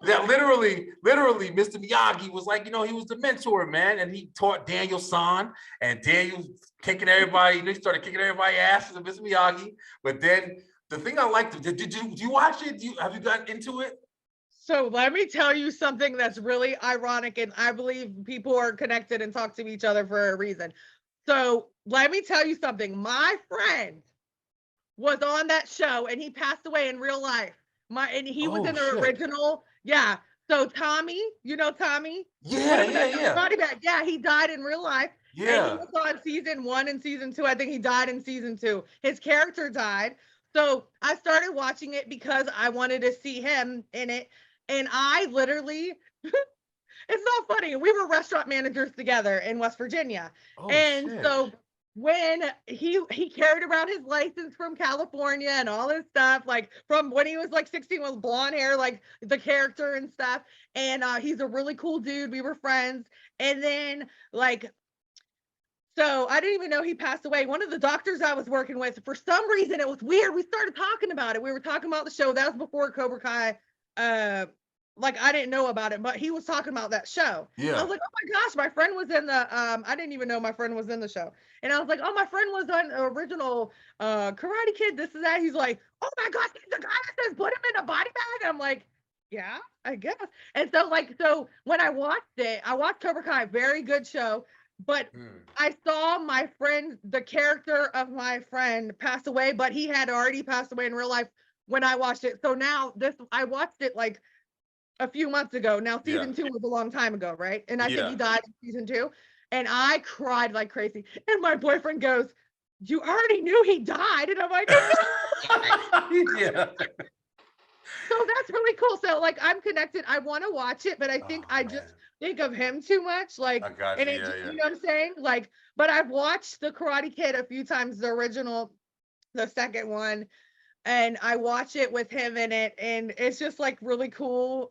That literally, Mr. Miyagi was like, he was the mentor, man, and he taught Daniel-san, and Daniel kicking everybody. He started kicking everybody's asses of Mr. Miyagi. But then the thing I liked, do you watch it? Have you gotten into it? So let me tell you something that's really ironic, and I believe people are connected and talk to each other for a reason. So let me tell you something. My friend was on that show, and he passed away in real life. He was in the original. Yeah. So Tommy, you know Tommy? Yeah. Yeah, he died in real life. Yeah. And he was on season 1 and season 2. I think he died in season 2. His character died. So I started watching it because I wanted to see him in it. And I literally, it's not funny. We were restaurant managers together in West Virginia. So when he carried around his license from California and all this stuff, like from when he was like 16 with blonde hair, like the character and stuff. And he's a really cool dude. We were friends. And then so I didn't even know he passed away. One of the doctors I was working with, for some reason, it was weird. We started talking about it. We were talking about the show. That was before Cobra Kai. I didn't know about it, but he was talking about that show. Yeah. I was like, oh my gosh, my friend was in the, I didn't even know my friend was in the show. And I was like, oh, my friend was on the original Karate Kid, this and that. He's like, oh my gosh, he's the guy that says put him in a body bag. And I'm like, yeah, I guess. And so when I watched it, I watched Cobra Kai, very good show. But I saw my friend, the character of my friend pass away, but he had already passed away in real life when I watched it. So now I watched it like a few months ago. Now season 2 was a long time ago, right? And I think he died in season 2. And I cried like crazy. And my boyfriend goes, you already knew he died. And I'm like, yeah. So that's really cool. So I'm connected. I want to watch it, but I think just think of him too much. I got you. You know what I'm saying? But I've watched the Karate Kid a few times, the original, the second one. And I watch it with him in it, and it's just really cool,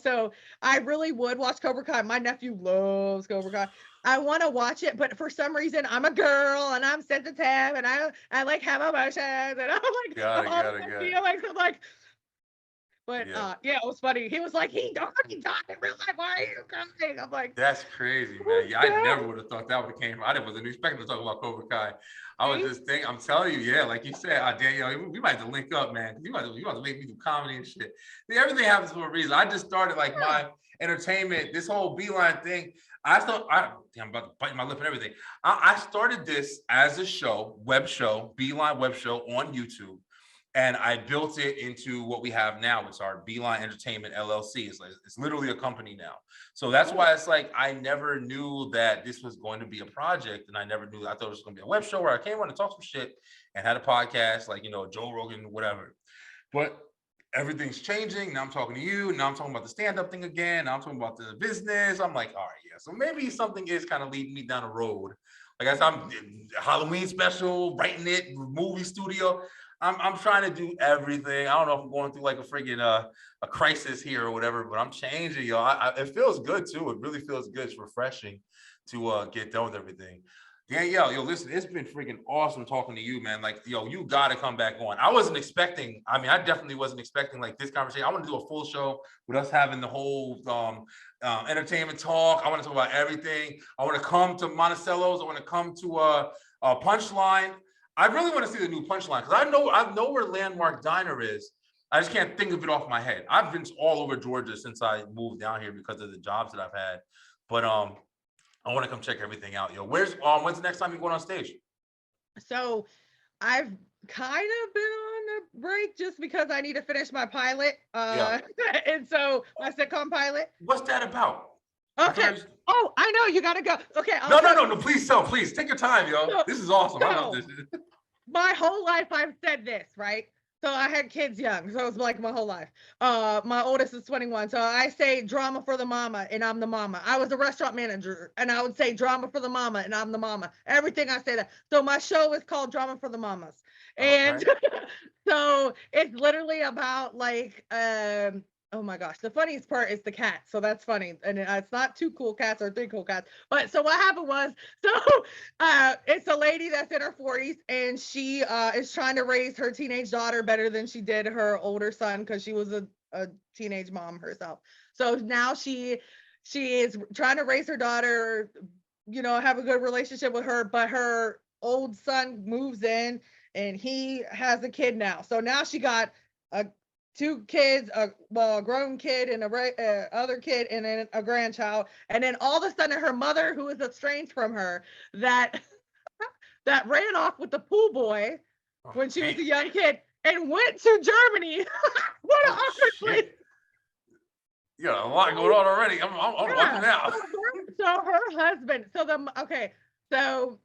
so I really would watch Cobra Kai. My nephew loves Cobra Kai. I want to watch it, but for some reason I'm a girl and I'm sensitive and I have emotions and I'm feelings. I'm like, but it was funny. He was like, he died in real life. Why are you crying? I'm like, that's crazy, man. Yeah, I never would have thought that would came. I wasn't expecting to talk about Cobra Kai. I was just thinking, I'm telling you, yeah, like you said, Danielle, we might have to link up, man. You might have to make me do comedy and shit. See, everything happens for a reason. I just started my entertainment, this whole Beeline thing. I'm about to bite my lip and everything. I started this as a show, web show, Beeline web show on YouTube. And I built it into what we have now. It's our Beeline Entertainment LLC. It's literally a company now. So that's why it's I never knew that this was going to be a project. And I never knew, I thought it was going to be a web show where I came on to talk some shit and had a podcast Joe Rogan, whatever. But everything's changing. Now I'm talking to you. Now I'm talking about the stand-up thing again. Now I'm talking about the business. I'm like, all right, yeah. So maybe something is kind of leading me down a road. Like I said, I'm Halloween special, writing it, movie studio. I'm trying to do everything. I don't know if I'm going through a freaking a crisis here or whatever, but I'm changing, y'all. It feels good too. It really feels good. It's refreshing to get done with everything. Danielle, listen, it's been freaking awesome talking to you, man. You got to come back on. I definitely wasn't expecting this conversation. I want to do a full show with us having the whole entertainment talk. I want to talk about everything. I want to come to Monticello's. I want to come to a Punchline. I really want to see the new Punchline because I know where Landmark Diner is. I just can't think of it off my head. I've been all over Georgia since I moved down here because of the jobs that I've had. But I want to come check everything out, yo. When's the next time you're going on stage? So I've kind of been on a break just because I need to finish my pilot. Yeah. And so my sitcom pilot. What's that about? I thought Okay. it was- Oh, I know you gotta go. Okay, I'll No, no, tell no, you. no. Please tell. Please take your time, yo. So- This is awesome. I love so- this. My whole life I've said this, right? So I had kids young, so it's like my whole life. My oldest is 21, so I say drama for the mama, and I'm the mama. I was a restaurant manager, and I would say drama for the mama, and I'm the mama. Everything I say that. So my show is called Drama for the Mamas, and Okay. so it's literally about like oh my gosh, the funniest part is the cat, so that's funny, and it's not two cool cats or three cool cats, but so what happened was, so it's a lady that's in her 40s, and she is trying to raise her teenage daughter better than she did her older son because she was a teenage mom herself. So now she is trying to raise her daughter, have a good relationship with her, but her old son moves in and he has a kid now. So now she got a two kids, a grown kid and a other kid, and then a grandchild. And then all of a sudden, her mother, who is estranged from her, that that ran off with the pool boy when she was a young kid and went to Germany. What an Oh, awkward place. shit. You got a lot going on already. I'm watching now. So her husband, so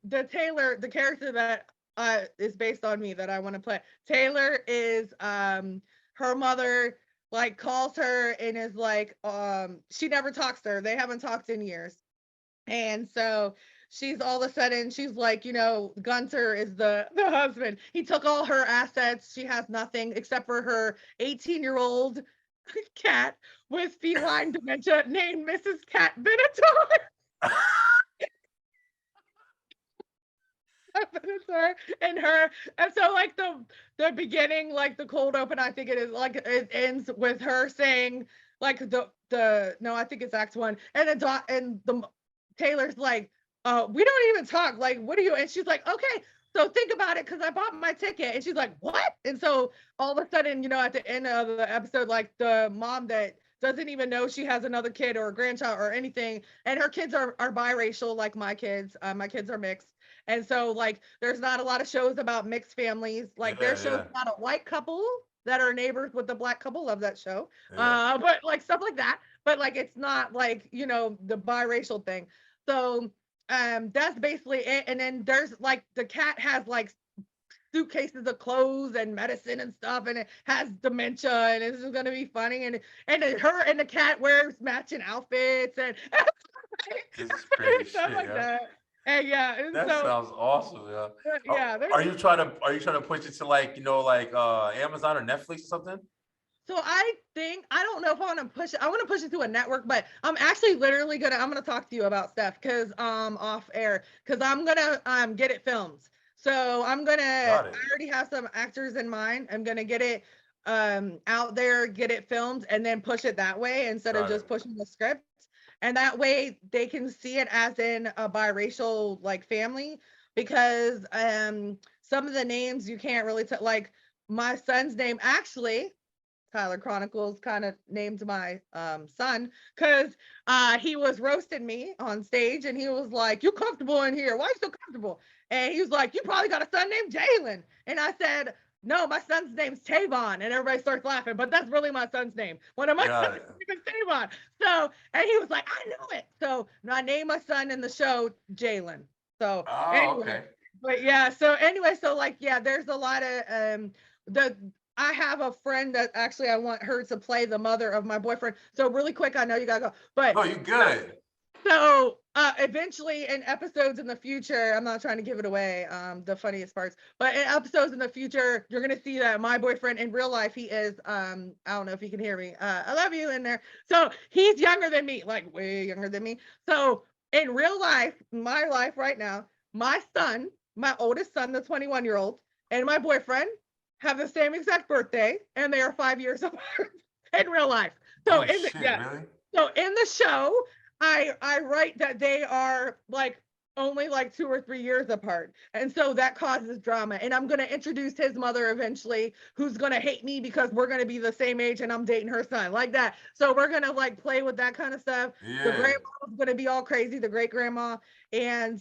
the Taylor, the character that is based on me that I want to play, Taylor is her mother like calls her and is like she never talks to her. They haven't talked in years. And so she's all of a sudden she's like, Gunter is the husband. He took all her assets. She has nothing except for her 18-year-old cat with feline dementia named Mrs. Cat Benatar. And so like the beginning, like the cold open, I think it is like it ends with her saying like the no, I think it's act one, and the Taylor's like, we don't even talk, like what are you, and she's like, okay, so think about it because I bought my ticket, and she's like, what? And so all of a sudden, at the end of the episode, like the mom that doesn't even know she has another kid or a grandchild or anything, and her kids are biracial like my kids are mixed. And so like there's not a lot of shows about mixed families. Like there's shows about a white couple that are neighbors with the black couple. Love that show. But like stuff like that. But like it's not like, the biracial thing. So that's basically it. And then there's like the cat has like suitcases of clothes and medicine and stuff, and it has dementia, and this is gonna be funny. And her and the cat wears matching outfits and This is crazy stuff shit, like yeah. that. And yeah, and That so sounds awesome, yeah. yeah. Are you trying to push it to like, Amazon or Netflix or something? So I don't know if I want to push it. I want to push it to a network, but I'm actually literally I'm gonna talk to you about stuff because off air, because I'm gonna get it filmed. So I already have some actors in mind. I'm gonna get it out there, get it filmed, and then push it that way instead of just pushing the script. And that way they can see it as in a biracial like family, because some of the names you can't really tell. Like my son's name, actually Tyler Chronicles kind of named my son because he was roasting me on stage, and he was like, "You comfortable in here? Why are you so comfortable?" And he was like, "You probably got a son named Jalen." And I said, "No, my son's name's Tavon." And everybody starts laughing, but that's really my son's name. One of my sons is Tavon. So, and he was like, "I know it." So I named my son in the show Jalen. So anyway, okay. but yeah, so anyway, so like, yeah, there's a lot of I have a friend that actually I want her to play the mother of my boyfriend. So really quick, I know you gotta go, but No, you good. so eventually in episodes in the future, I'm not trying to give it away, the funniest parts, but in episodes in the future, you're gonna see that my boyfriend in real life, he is I don't know if you can hear me. I love you in there. So he's younger than me, like way younger than me. So in real life, my life right now, my son, my oldest son, the 21-year-old, and my boyfriend have the same exact birthday, and they are 5 years apart in real life. So Really? So in the show, I write that they are like only like 2 or 3 years apart, and so that causes drama. And I'm gonna introduce his mother eventually, who's gonna hate me because we're gonna be the same age and I'm dating her son, like that. So we're gonna like play with that kind of stuff. The grandma's gonna be all crazy, the great grandma, and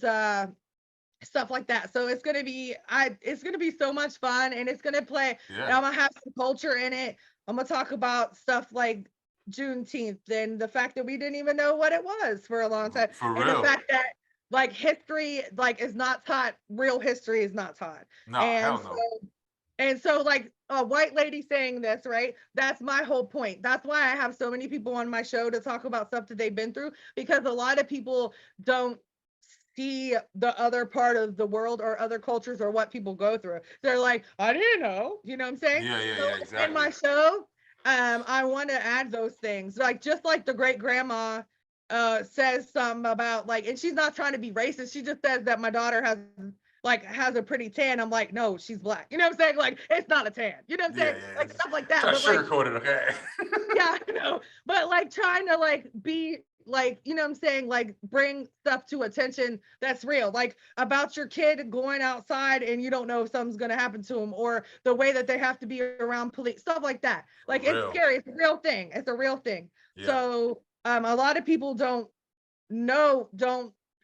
stuff like that. So it's gonna be it's gonna be so much fun, and it's gonna play. And Yeah, I'm gonna have some culture in it. I'm gonna talk about stuff like Juneteenth and the fact that we didn't even know what it was for a long time, for and the real. fact that like history like is not taught, real history is not taught. No, And hell so no. like a white lady saying this, right? That's my whole point. That's why I have so many people on my show to talk about stuff that they've been through, because a lot of people don't see the other part of the world or other cultures or what people go through. They're like, I didn't know, you know what I'm saying? Yeah, yeah, So yeah, like, in my exactly. show, I want to add those things. Like just like the great grandma says something about like, and she's not trying to be racist. She just says that my daughter has a pretty tan. I'm like, no, she's black. You know what I'm saying? Like, it's not a tan. You know what I'm Yeah, saying? yeah. Like stuff like that. Try to But like, sugarcoat it, okay? yeah, I know. But like trying to like be like, you know what I'm saying? Like bring stuff to attention that's real. Like about your kid going outside and you don't know if something's gonna happen to them, or the way that they have to be around police, stuff like that. For Like it's real. scary. It's a real thing. It's a real thing. Yeah. So a lot of people don't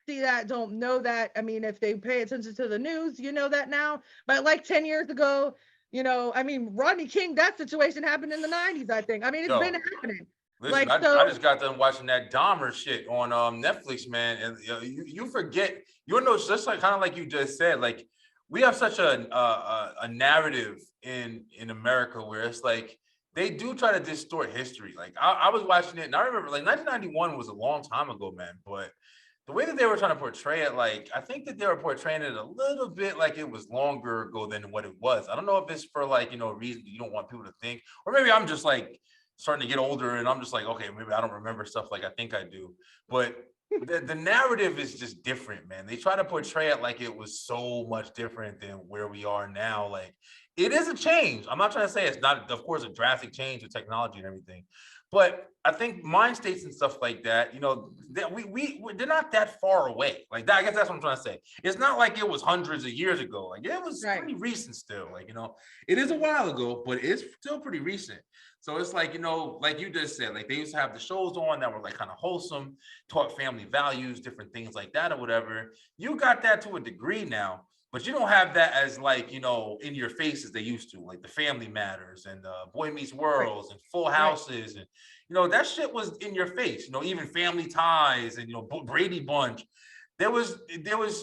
see that, don't know that. I mean, if they pay attention to the news, you know that now. But like 10 years ago, I mean, Rodney King, that situation happened in the 90s, I think. I mean, it's been Yo, happening. listen, Like, I so just got done watching that Dahmer shit on Netflix, man, and you forget, just like kind of like you just said, like we have such a narrative in America where it's like they do try to distort history. Like I was watching it and I remember like 1991 was a long time ago, man, but the way that they were trying to portray it, like I think that they were portraying it a little bit like it was longer ago than what it was. I don't know if it's for like, a reason you don't want people to think, or maybe I'm just like starting to get older and I'm just like, okay, maybe I don't remember stuff like I think I do. But the narrative is just different, man. They try to portray it like it was so much different than where we are now. Like it is a change. I'm not trying to say it's not, of course, a drastic change with technology and everything. But I think mind states and stuff like that, that they're not that far away. Like that, I guess that's what I'm trying to say. It's not like it was hundreds of years ago. Like it was right, pretty recent still. Like, it is a while ago, but it's still pretty recent. So it's like, like you just said, like they used to have the shows on that were like kind of wholesome, taught family values, different things like that or whatever. You got that to a degree now, but you don't have that as like, in your face as they used to, like the Family Matters and Boy Meets right, Worlds and Full right, Houses. And, that shit was in your face, even Family Ties and, Brady Bunch. There was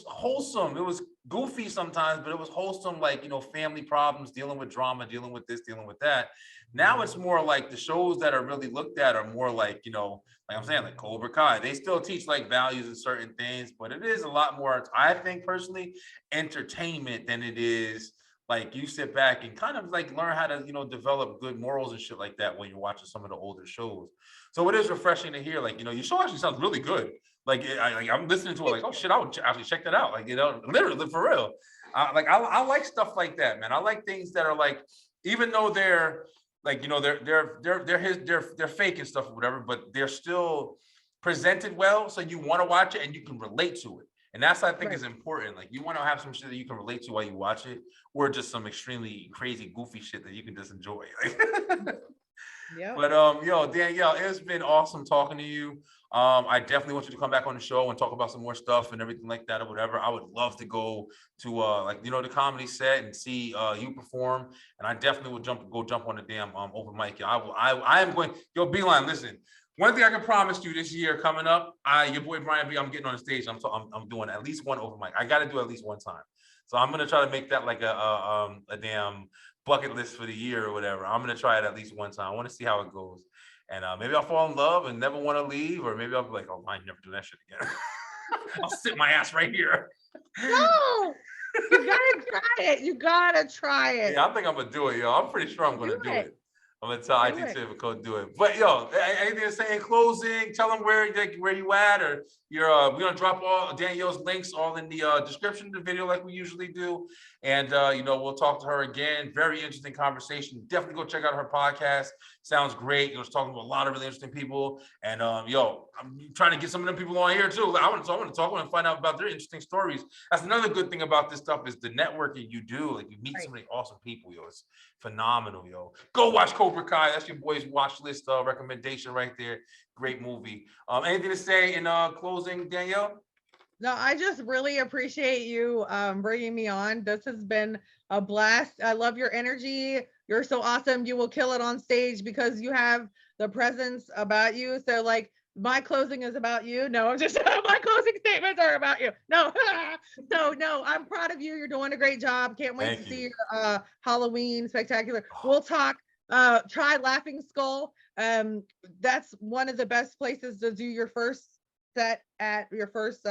wholesome. It was goofy sometimes, but it was wholesome, like, family problems, dealing with drama, dealing with this, dealing with that. Now it's more like the shows that are really looked at are more like, like I'm saying, like Cobra Kai. They still teach like values and certain things, but it is a lot more, I think personally, entertainment than it is like you sit back and kind of like learn how to, develop good morals and shit like that when you're watching some of the older shows. So it is refreshing to hear, like, your show actually sounds really good. Like, I'm listening to it, like, oh shit, I would actually check that out. Like, literally for real. Like, I like stuff like that, man. I like things that are like, even though they're like, they're fake and stuff or whatever, but they're still presented well, so you want to watch it and you can relate to it. And that's, I think, right. is important. Like, you want to have some shit that you can relate to while you watch it, or just some extremely crazy, goofy shit that you can just enjoy. Yep. But yo, Danielle, it's been awesome talking to you. I definitely want you to come back on the show and talk about some more stuff and everything like that or whatever. I would love to go to like the comedy set and see you perform. And I definitely would go jump on the damn open mic. I am going. Yo, Beeline, listen. One thing I can promise you this year coming up, your boy Brian B, I'm getting on the stage. I'm doing at least one open mic. I got to do at least one time. So I'm gonna try to make that like a damn bucket list for the year or whatever. I'm gonna try it at least one time. I want to see how it goes, and maybe I'll fall in love and never want to leave, or maybe I'll be like, oh, I never do that shit again. I'll sit my ass right here. No, you gotta try it. You gotta try it. Yeah, I think I'm gonna do it, yo. I'm pretty sure I'm gonna Do do it. it. I'm gonna tell Do IT it. to go do it. But yo, anything to say in closing? Tell them where you at, or we're gonna drop all Danielle's links all in the description of the video like we usually do. And we'll talk to her again. Very interesting conversation. Definitely go check out her podcast. Sounds great. It's talking to a lot of really interesting people. And yo, I'm trying to get some of them people on here too. I want to talk and find out about their interesting stories. That's another good thing about this stuff is the networking you do. Like you meet Right. so many awesome people, yo. It's phenomenal, yo. Go watch Cobra Kai. That's your boy's watch list recommendation right there. Great movie. Anything to say in closing, Danielle? No, I just really appreciate you bringing me on. This has been a blast. I love your energy. You're so awesome. You will kill it on stage because you have the presence about you. So like my closing is about you. No, I'm just my closing statements are about you. No. So no, I'm proud of you. You're doing a great job. Can't wait Thank to see you. your Halloween spectacular. We'll talk. Try Laughing Skull. That's one of the best places to do your first set at your first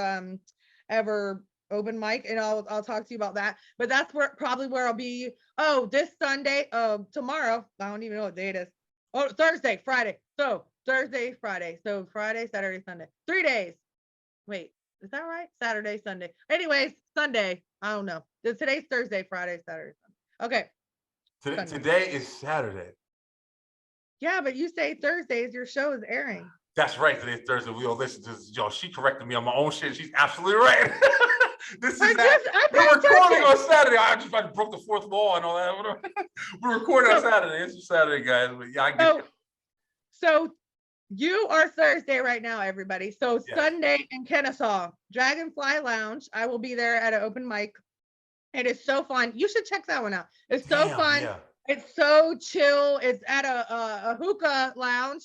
ever open mic, and I'll talk to you about that. But that's where probably where I'll be. Oh, this Sunday, tomorrow. I don't even know what day it is. Oh, Thursday, Friday. So Thursday, Friday. So Friday, Saturday, Sunday. 3 days. Wait, is that right? Saturday, Sunday. Anyways, Sunday. I don't know. Today's Thursday, Friday, Saturday, Sunday. Okay. Sunday. Today is Saturday. Yeah, but you say Thursdays, your show is airing. That's right. Today's Thursday. We all listen to this. Yo, she corrected me on my own shit. She's absolutely right. This is we're recording on Saturday. I broke the fourth wall and all that. We're recording on Saturday. It's Saturday, guys. But yeah, I get you. So you are Thursday right now, everybody. So Yes. Sunday in Kennesaw, Dragonfly Lounge. I will be there at an open mic. It is so fun. You should check that one out. It's so fun. Yeah. It's so chill. It's at a hookah lounge.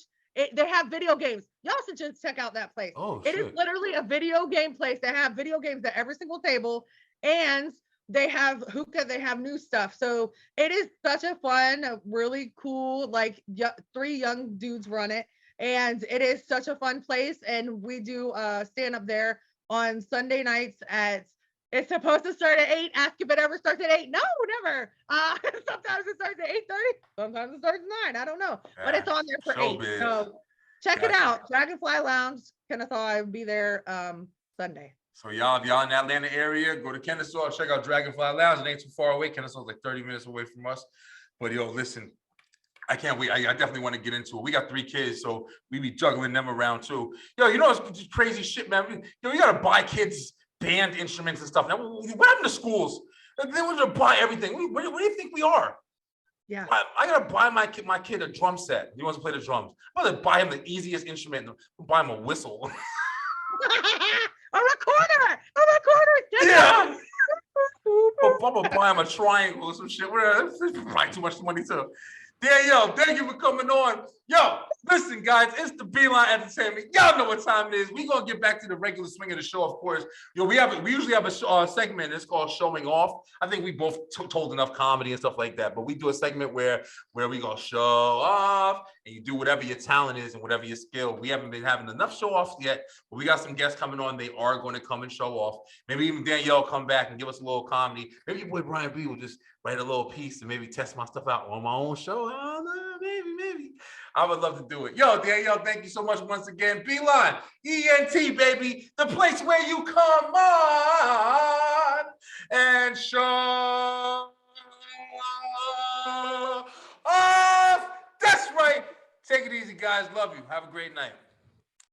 They have video games. Y'all should just check out that place. Oh, it is literally a video game place. They have video games at every single table, and they have hookah. They have new stuff. So it is such a fun, really cool. Like 3 young dudes run it, and it is such a fun place. And we do stand up there on Sunday nights at. It's supposed to start at 8. Ask if it ever starts at 8. No, never. Sometimes it starts at 8:30. Sometimes it starts at 9. I don't know. But it's on there for 8. Showbiz. So check it out. Dragonfly Lounge, Kennesaw. I'll be there Sunday. So y'all in the Atlanta area, go to Kennesaw, check out Dragonfly Lounge. It ain't too far away. Kennesaw's like 30 minutes away from us. But yo, listen, I can't wait. I definitely want to get into it. We got 3 kids, so we be juggling them around too. Yo, you know it's just crazy shit, man. Yo, you gotta buy kids band instruments and stuff. Now, what happened to schools? They want to buy everything. Where do you think we are? Yeah. I gotta buy my kid a drum set. He wants to play the drums. I'm gonna buy him the easiest instrument. Buy him a whistle. A recorder. Yeah. I'm gonna buy him a triangle or some shit. It's probably too much money too. Danielle, thank you for coming on. Yo, listen, guys, it's the Beeline Entertainment. Y'all know what time it is. We're gonna get back to the regular swing of the show, of course. Yo, we usually have a segment. It's called Showing Off. I think we both told enough comedy and stuff like that, but we do a segment where we gonna show off, and you do whatever your talent is and whatever your skill. We haven't been having enough show offs yet, but we got some guests coming on. They are going to come and show off. Maybe even Danielle come back and give us a little comedy. Maybe your boy Brian B will just write a little piece and maybe test my stuff out on my own show. I don't know, maybe. I would love to do it. Yo, Danielle, thank you so much once again. Beeline, ENT, baby, the place where you come on and show off. That's right. Take it easy, guys. Love you. Have a great night.